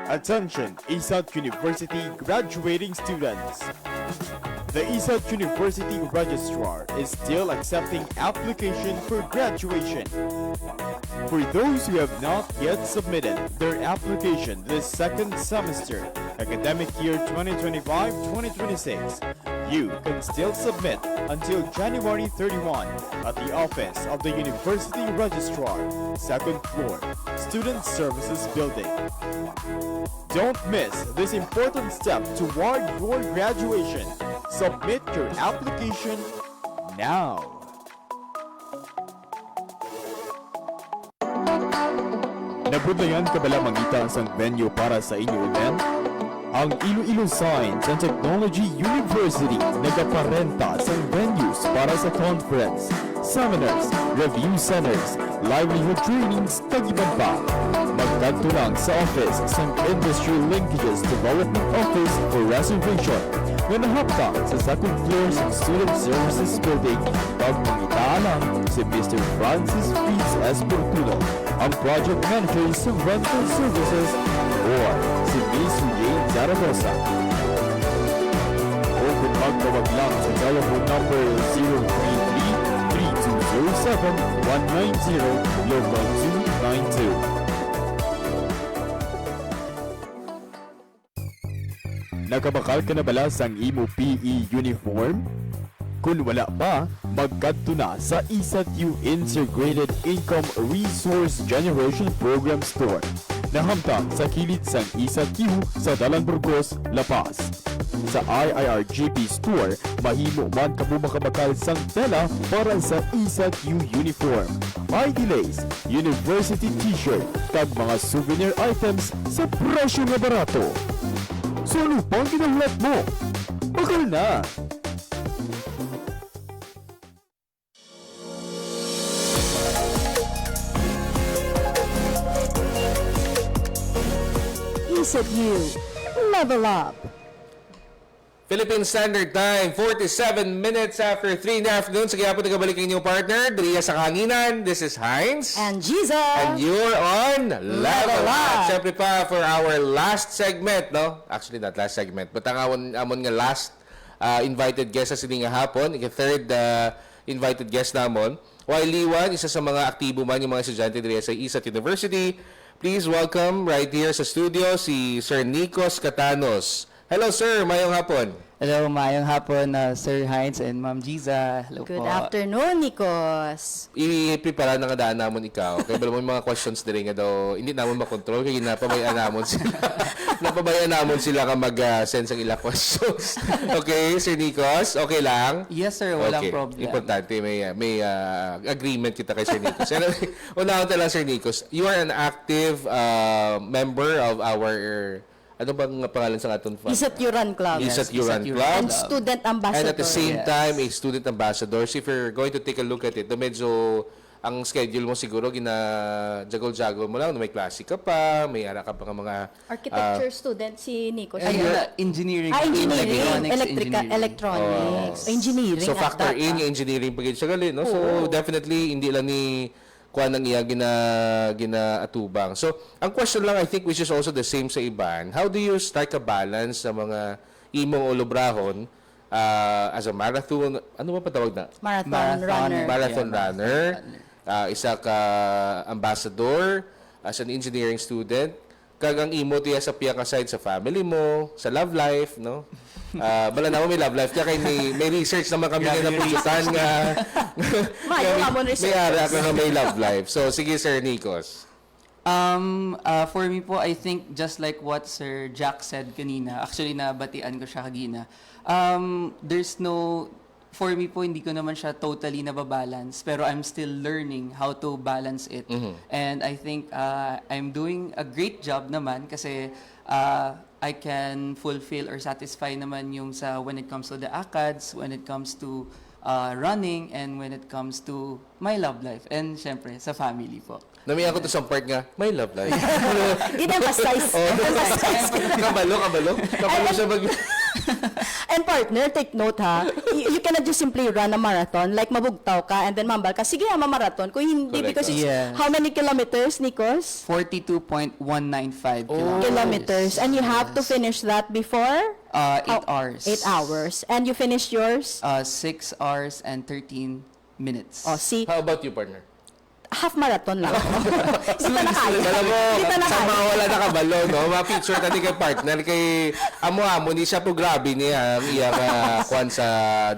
Attention, ISAT University graduating students. The ISAT University Registrar is still accepting application for graduation. For those who have not yet submitted their application this second semester, academic year 2025-2026, you can still submit until January 31 at the office of the University Registrar, 2nd floor, Student Services Building. Don't miss this important step toward your graduation. Submit your application now. Nabudlayan ka bala mangita ang venue para sa inyong event? Ang Iloilo Science and Technology University nagaparenta sa venues para sa conference, seminars, review centers, livelihood trainings, kag iban pa. Magkanto lang sa office sa Industry Linkages Development Office for reservation na nahapta sa 2nd floor sa Student Services Building. Pagpangitaan lang si Mr. Francis Fritz Esportuno, ang project manager sa rental services, or si Ms. Jane Zaragoza. O kung magtawag lang sa telephone number 033-3207-190 local 292. Nakabakal ka na bala sang imo PE uniform? Kung wala pa, magkadto na sa ISAT-U Integrated Income Resource Generation Program Store. Nahamtang sa kilid sang ISAT-U sa Dalan Burgos, La Paz. Sa IIRGP Store, mahimo man kamo makabakal sang tela para sa ISAT-U uniform, ID lace, university t-shirt, kag mga souvenir items sa presyo nga barato. So ano pang ginahulat mo? Bakal na! ISAT-U. Level Up. Philippine Standard Time, 47 minutes after 3 in the afternoon. Sige po, nagabalik ang inyong partner, Dria sa Kanginan. This is Heinz. And Jesus. And you're on Level Up. Up. Siyempre pa, for our last segment, no? Actually, not last segment, but ang amon nga last invited guest sa sininga hapon, third invited guest namon. While Liwan, isa sa mga aktibo man yung mga estudyante dito sa ISAT University. Please welcome right here sa studio si Sir Nikos Catanos. Hello sir, mayong hapon. Hello, mayong hapon, Sir Heinz and Ma'am Giza. Hello Good po. afternoon, Nikos. I-prepare na nga daan namon ikaw. Kaya bala mo yung mga questions din nga daw, hindi namon makontrol, kaya napabayaan namon sila. Napabayaan namon sila ka mag-send sa ilang questions. Okay, Sir Nikos, okay lang? Yes, sir. Walang Okay, problem. importante, may agreement kita kay Sir Nikos. Anyway, unahan lang, Sir Nikos, you are an active member of our, ano bang pangalan sa aton? ISAT Uran Club. ISAT Yes, Uran ISAT Club. And student ambassador. And at the same Yes. time, a student ambassador. So if you're going to take a look at it, medyo ang schedule mo siguro jagol-jagol mo lang. May klase ka pa, may ara ka pa ng mga Architecture student si Nikos. Ay, engineering. Engineering. Electronics, Electronics. Engineering. so at factor that in time. yung engineering pagid siya gali, no? So definitely hindi lang ni kuan ang iya ginaatubang. So ang question lang, I think, which is also the same sa iban, how do you strike a balance sa mga imong olobrahon as a marathon, ano ba patawag na? Marathon runner, isa ka ambassador, as an engineering student, kag ang imo tiya sa piya ka side sa family mo, sa love life, no? Bala na mo may love life kaya kay may research naman kami nga napusutan nga Mayo nga mo research. may ara ka nga may love life. So sige Sir Nikos. For me po, I think just like what Sir Jack said kanina, actually nabatian ko siya kagina, for me po, hindi ko naman siya totally nababalance, pero I'm still learning how to balance it. And I think I'm doing a great job naman kasi I can fulfill or satisfy naman yung when it comes to the ACADS, when it comes to running, and when it comes to my love life. And syempre, sa family po. Namiya ko to sa part nga, may love life. I-emphasize. Kabalo siya mag... And partner, take note ha. You cannot just simply run a marathon, like mabugtaw ka and then mambal ka. Sige, marathon. Kung hindi, Correct. because it's Yes. how many kilometers, Nikos? 42.195 Kilometers. And you have to finish that before? 8 hours. 8 hours. And you finished yours? 6 hours and 13 minutes. Oh, see, How about you, partner? half marathon lang. Hindi pa na kaya. Alam mo, Hindi pa na sa kaya. mga wala nakabalo, no? Ma-picture tani kay partner, kay amo-amo, ni siya po grabe niya, iya ka kuan sa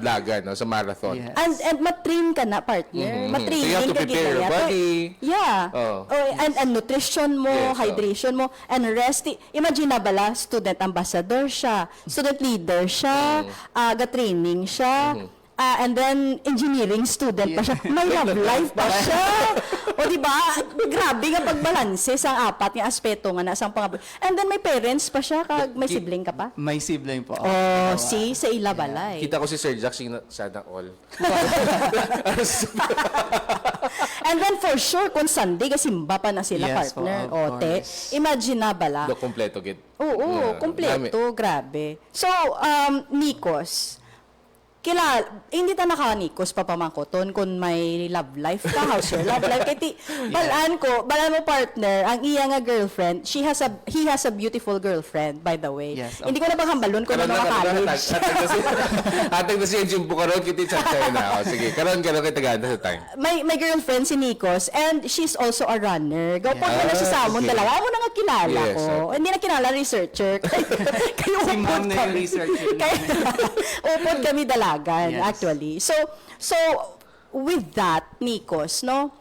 Dlaga, no? Sa marathon. Yes. And matrain ka na, So partner. you Matraining have to ka prepare your gina. body. Yeah. Oh. And nutrition mo, Yes, oh. hydration mo, and rest. Imagine na bala, student ambassador siya, student leader siya, ga-training siya, and then engineering student pa siya. May love life pa siya. O di ba? Grabe nga pagbalanse sa apat nga aspeto nga na sang pangabot. And then may parents pa siya, kag may sibling ka pa. May sibling po. Oh, see, sa ila balay. Kita ko si Sir Jack, sana all. And then for sure, kung Sunday, kasimba pa na sila, Yes, partner. of O, te, course. imagine na bala. Do kompleto gid. Oo, Yeah, kompleto, grabe. So, Nikos, hindi ta naka-Nikos papamangkoton kung may love life ka, how's your love life? Kaya balaan mo partner, ang iya nga girlfriend, he has a beautiful girlfriend, by the way. Yes, Hindi ko na bang hambalon kung ano college. Atag na si Jim po karon kiti chat na. O, sige, karon kay tagada sa time. May girlfriend si Nikos and she's also a runner. Go po Yeah. na siya sa amon Okay. dalawa. Amo na nga kilala Yes, ko. Hindi na kilala researcher. Kayo Si upod ma'am na yung kami. researcher. Upod kami dalagan, Yes. actually. So with that, Nikos, no?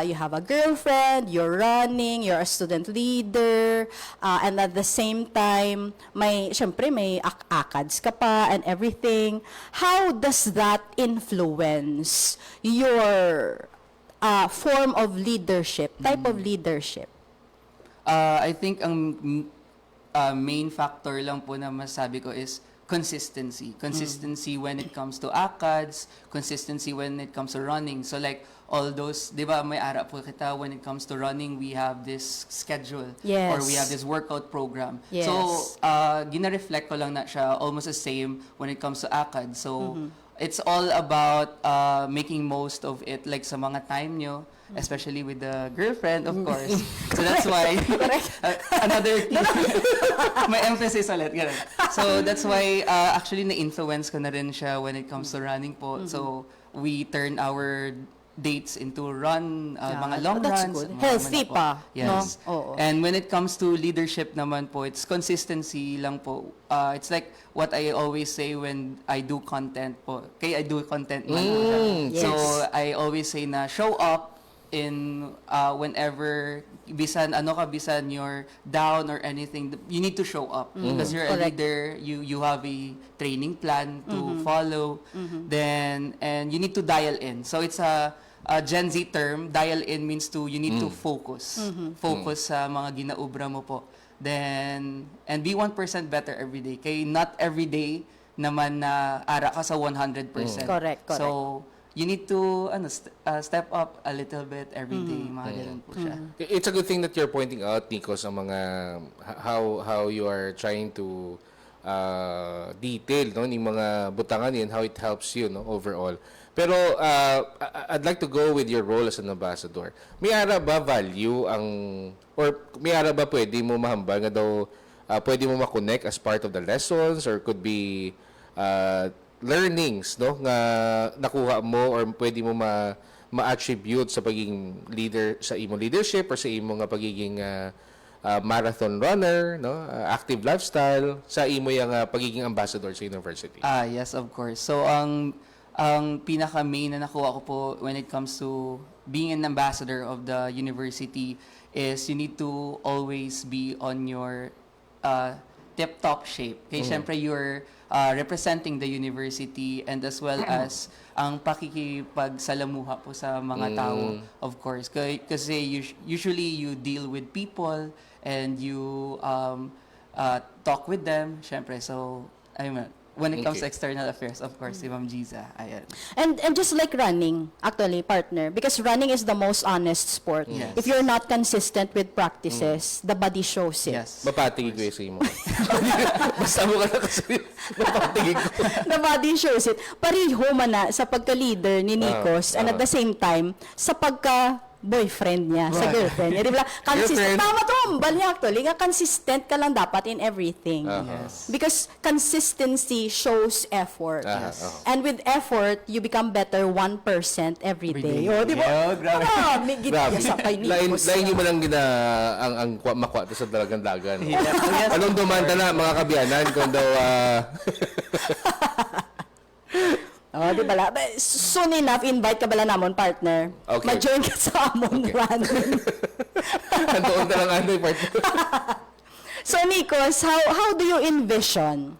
You have a girlfriend, you're running, you're a student leader, and at the same time, syempre may ACADS ka pa and everything. How does that influence your form of leadership, type of leadership? I think ang main factor lang po na masabi ko is consistency. Consistency when it comes to ACADS, consistency when it comes to running. So like all those, di ba may ara po kita, when it comes to running, we have this schedule. Yes. Or we have this workout program. Yes. So, gina-reflect ko lang na siya almost the same when it comes to ACADS. So, it's all about making most of it, like sa mga time nyo, especially with the girlfriend, of course. So that's why, another may emphasis ulit. Ganun. So, that's why, actually, na-influence ko na rin siya when it comes to running po. So, we turn our dates into mga long that's runs. good. mga Healthy ano po. pa, Yes. no? Oo. And when it comes to leadership naman po, it's consistency lang po. It's like what I always say when I do content po. Kaya I do content man po siya. So, Yes. I always say na show up in whenever bisan you're down or anything, you need to show up because you're a Correct. leader, you have a training plan to follow, then and you need to dial in. So it's a Gen Z term. Dial in means you need to focus sa mga ginaubra mo po, then and be 1% better every day. Kaya not every day naman na ara ka sa 100%. Correct. So you need to step up a little bit every day, mga ganun po siya. It's a good thing that you're pointing out, Nico, sa mga how you are trying to detail no yung mga butangan yun, how it helps you no overall. Pero I'd like to go with your role as an ambassador. May ara ba value or may ara ba pwede mo mahambal nga daw pwede mo ma-connect as part of the lessons or could be learnings no nga nakuha mo or pwede mo ma-attribute sa pagiging leader sa imo leadership or sa imo nga pagiging marathon runner no active lifestyle sa imo yang pagiging ambassador sa university. Yes, of course. So ang pinaka main na nakuha ko po when it comes to being an ambassador of the university is you need to always be on your tip-top shape. Kaya syempre you're representing the university and as well as ang pakikipagsalamuha po sa mga tao, of course. Kasi usually you deal with people and you talk with them, syempre. So, when it comes to external affairs, of course, si Ma'am Giza, ayan. And just like running, actually, partner, because running is the most honest sport. Yes. If you're not consistent with practices, the body shows it. Yes. Mapatigig ko yung sa imo. Basta mo ka na kasi mapatigig ko. The body shows it. Pariho man na sa pagka-leader ni Nikos and at the same time, sa pagka-boyfriend niya, sa girlfriend niya. Di ba? Consistent. Girlfriend. Tama to, ambal niya actually. Nga consistent ka lang dapat in everything. Yes. Because consistency shows effort. And with effort, you become better 1% every day. Oh, di ba? Yeah, grabe. May gitya sa kay Nikos. Lain nyo man ang ang makuha to sa dalagang dagan. Anong dumanda na mga kabiyanan kung daw Oh, di bala. Soon enough, invite ka bala namon, partner. Okay. Ma-join ka sa amon running. Andoon na lang ano partner. So, Nikos, how do you envision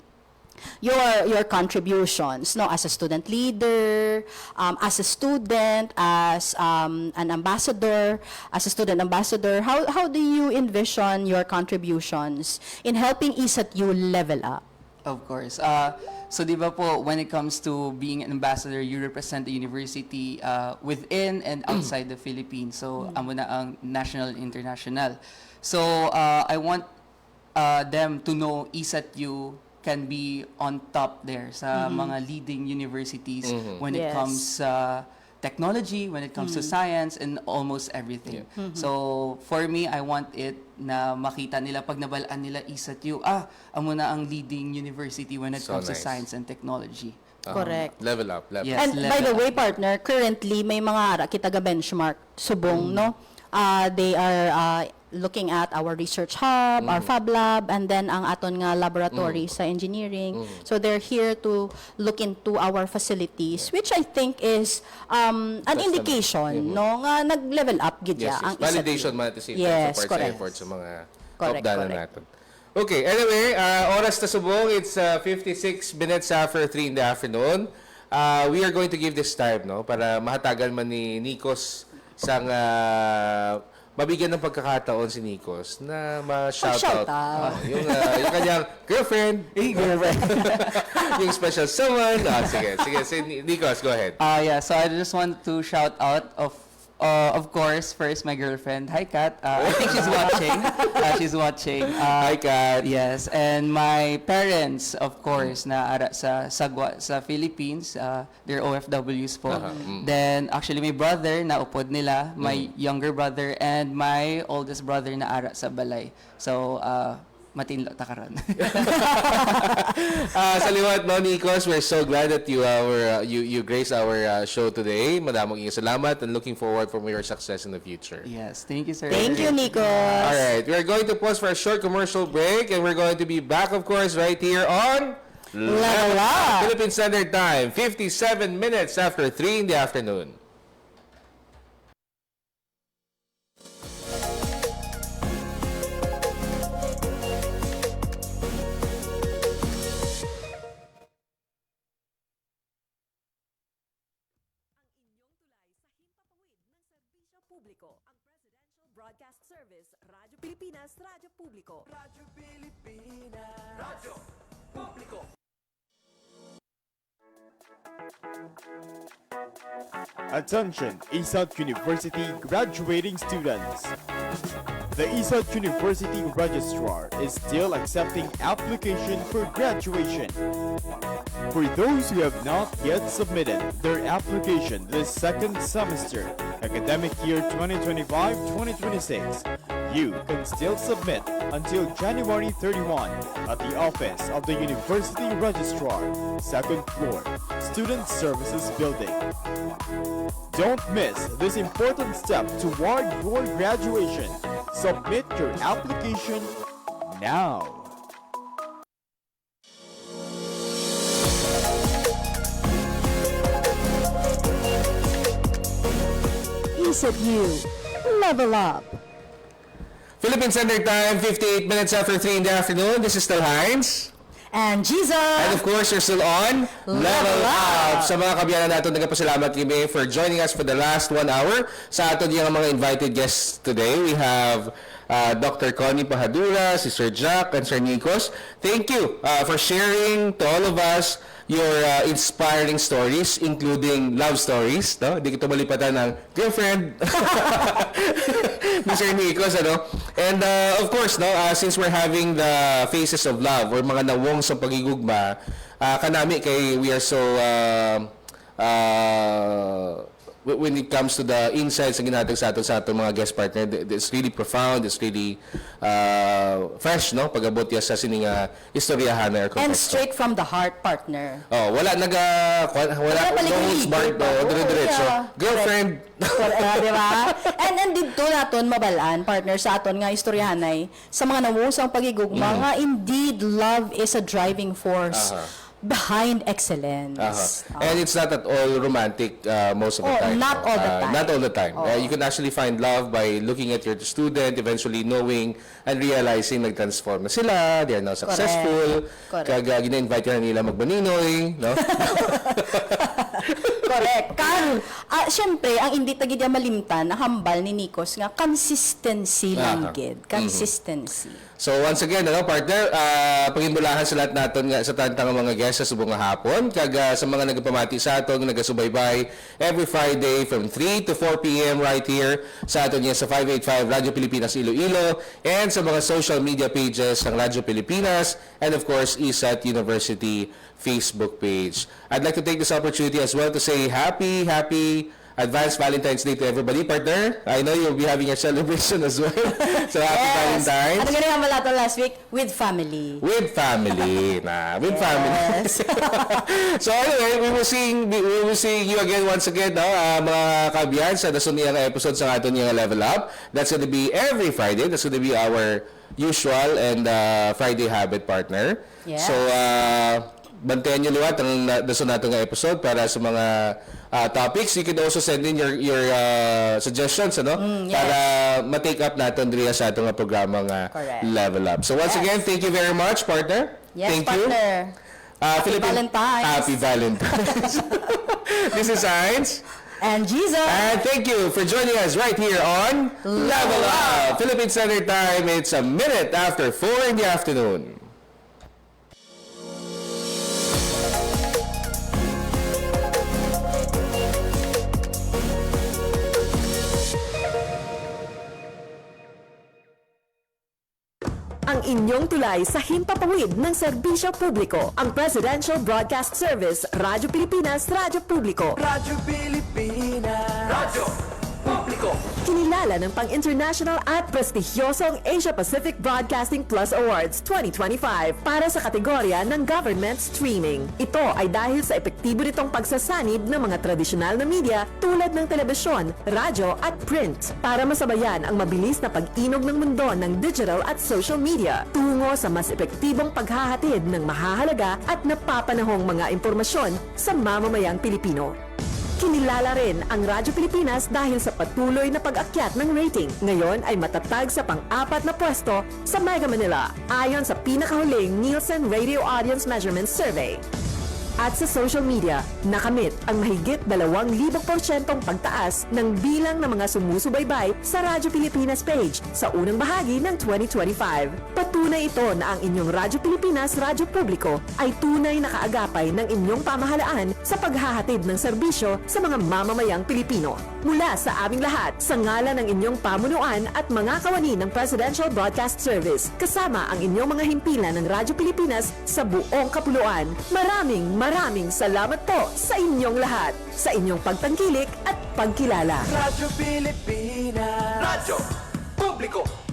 your contributions, no, as a student leader, as a student, as an ambassador, as a student ambassador? How do you envision your contributions in helping ESAT-U level up? Of course. So di ba po, when it comes to being an ambassador, you represent the university within and outside the Philippines. So, amo na ang national and international. So, I want them to know ESAT-U can be on top there sa mga leading universities when it Yes. comes technology, when it comes to science, and almost everything. So, for me, I want it na makita nila, pag nabalaan nila ESAT-U, amo na ang leading university when it So comes to nice. science and technology. Correct. Level up. Yes. And by the way, partner, currently may mga ara kita ga benchmark subong, no? They are looking at our research hub, our fab lab, and then ang aton nga laboratory sa engineering. So they're here to look into our facilities, which I think is an indication, no, nga nag-level up gid Yes, ya ang yes. ESAT-U. Validation man at the same time Yes, sa part sa correct. effort sa mga Correct, kaupdanan correct. natin. Okay, anyway, oras na subong. It's 56 minutes after 3 in the afternoon. We are going to give this time, no, para mahatagan man ni Nikos sang mabigyan ng pagkakataon si Nikos na ma-shoutout Mag-shoutout. yung kanyang girlfriend. Yung special someone. Sige, si Nikos, go ahead. Yeah, so I just want to shout out of course, first my girlfriend. Hi, Kat. I think she's watching. She's watching. Hi, Kat. Yes, and my parents, of course, na ara sa Sagwa sa Philippines. They're OFWs po. Then actually my brother na upod nila, my younger brother, and my oldest brother na ara sa Balay. So matinlo takaron. Sa liwat, no, Nikos, we're so glad that you graced our show today. Madamong salamat and looking forward for your success in the future. Yes, thank you, sir. Thank you, Nikos. All right, we are going to pause for a short commercial break, and we're going to be back, of course, right here on Level Up. Philippine Standard Time, 57 minutes after 3 in the afternoon. Publiko, ang Presidential Broadcast Service, Radyo Pilipinas, Radyo Publiko. Radyo Pilipinas. Radyo Publiko. Attention, ESAT University graduating students. The ESAT University Registrar is still accepting application for graduation. For those who have not yet submitted their application this second semester, academic year 2025-2026, you can still submit until January 31 at the office of the University Registrar, 2nd floor, Student Services Building. Don't miss this important step toward your graduation. Submit your application now. ESAT-U, level up. Philippine Standard Time, 58 minutes after 3 in the afternoon. This is still Heinz. And Jesus. And of course, you're still on Level Up. Sa mga kabiyanan natin, nagpasalamat kami for joining us for the last 1 hour. Sa atin yung mga invited guests today, we have Dr. Connie Pahadura, si Sir Jack, and Sir Nikos. Thank you for sharing to all of us your inspiring stories, including love stories. No? Hindi ko malipatan ng girlfriend ni Sir Nikos. Ano? And of course, no, since we're having the Faces of Love or mga nawong sa pagigugma, kanami kay we are so when it comes to the insights na ginatag sa aton mga guest partner, it's really profound, it's really fresh, no? Pag-abot ya sa sining istoryahan or And konteksto. straight from the heart, partner. Oh, wala paligid-ligid. dire-diretso. Girlfriend. Di ba? And dito naton mabalaan, partner, sa aton nga istoryahanay, sa mga nawusang pagigugma, nga indeed, love is a driving force behind excellence. And it's not at all romantic most of the time. Not all the time. Not all the time. You can actually find love by looking at your student, eventually knowing and realizing nag-transform na sila, they are now successful, kaga gina-invite ka na nila magbaninoy, no? Correct. Siyempre, ang hindi tagid malimtan, ang hambal ni Nikos nga, consistency lang gid. Consistency. So once again, partner, pagimulahan sa lahat naton nga sa tantang mga guests sa subong nga hapon, kaga sa mga nagpamati sa aton, nagasubaybay every Friday from 3 to 4 p.m. right here sa aton sa 585 Radyo Pilipinas Iloilo and sa mga social media pages ng Radyo Pilipinas and of course ESAT University Facebook page. I'd like to take this opportunity as well to say happy Advanced Valentine's Day to everybody, partner. I know you'll be having your celebration as well. So happy Valentine's. Ano ganun ang malato last week? With family. With family. With family. So anyway, we will see you again once again, no? Mga kabiyan sa nasuniyang episode sa aton yung Level Up. That's going to be every Friday. That's going to be our usual and Friday habit, partner. Yes. So bantayan nyo liwat ang nasun nato nga episode para sa mga topics. You can also send in your suggestions, ano? Para ma-take up natin diriya sa atong programa nga Level Up. So once again, thank you very much, partner. Yes, thank partner. you. Valentine's. Happy Valentine's. This is Heinz. And Jesus. And thank you for joining us right here on Level Up. Philippine Standard Time, it's a minute after 4 in the afternoon. Ang inyong tulay sa himpapawid ng serbisyo publiko. Ang Presidential Broadcast Service, Radyo Pilipinas, Radyo Publiko. Radyo Pilipinas. Radyo Publiko. Publiko. Kinilala ng pang-international at prestigyosong Asia Pacific Broadcasting Plus Awards 2025 para sa kategorya ng Government Streaming. Ito ay dahil sa epektibo nitong pagsasanib ng mga tradisyonal na media tulad ng telebisyon, radyo at print para masabayan ang mabilis na pag-inog ng mundo ng digital at social media tungo sa mas epektibong paghahatid ng mahahalaga at napapanahong mga impormasyon sa mamamayang Pilipino. Kinilala rin ang Radyo Pilipinas dahil sa patuloy na pag-akyat ng rating. Ngayon ay matatag sa pang-4 na pwesto sa Mega Manila ayon sa pinakahuling Nielsen Radio Audience Measurement Survey. At sa social media, nakamit ang mahigit 2,000% pagtaas ng bilang ng mga sumusubaybay sa Radyo Pilipinas page sa unang bahagi ng 2025. Patunay ito na ang inyong Radyo Pilipinas Radyo Publiko ay tunay na kaagapay ng inyong pamahalaan sa paghahatid ng serbisyo sa mga mamamayang Pilipino. Mula sa aming lahat, sa ngalan ng inyong pamunuan at mga kawani ng Presidential Broadcast Service, kasama ang inyong mga himpilan ng Radyo Pilipinas sa buong kapuluan. Maraming salamat po sa inyong lahat, sa inyong pagtangkilik at pagkilala. Radyo Pilipinas. Radyo Publiko.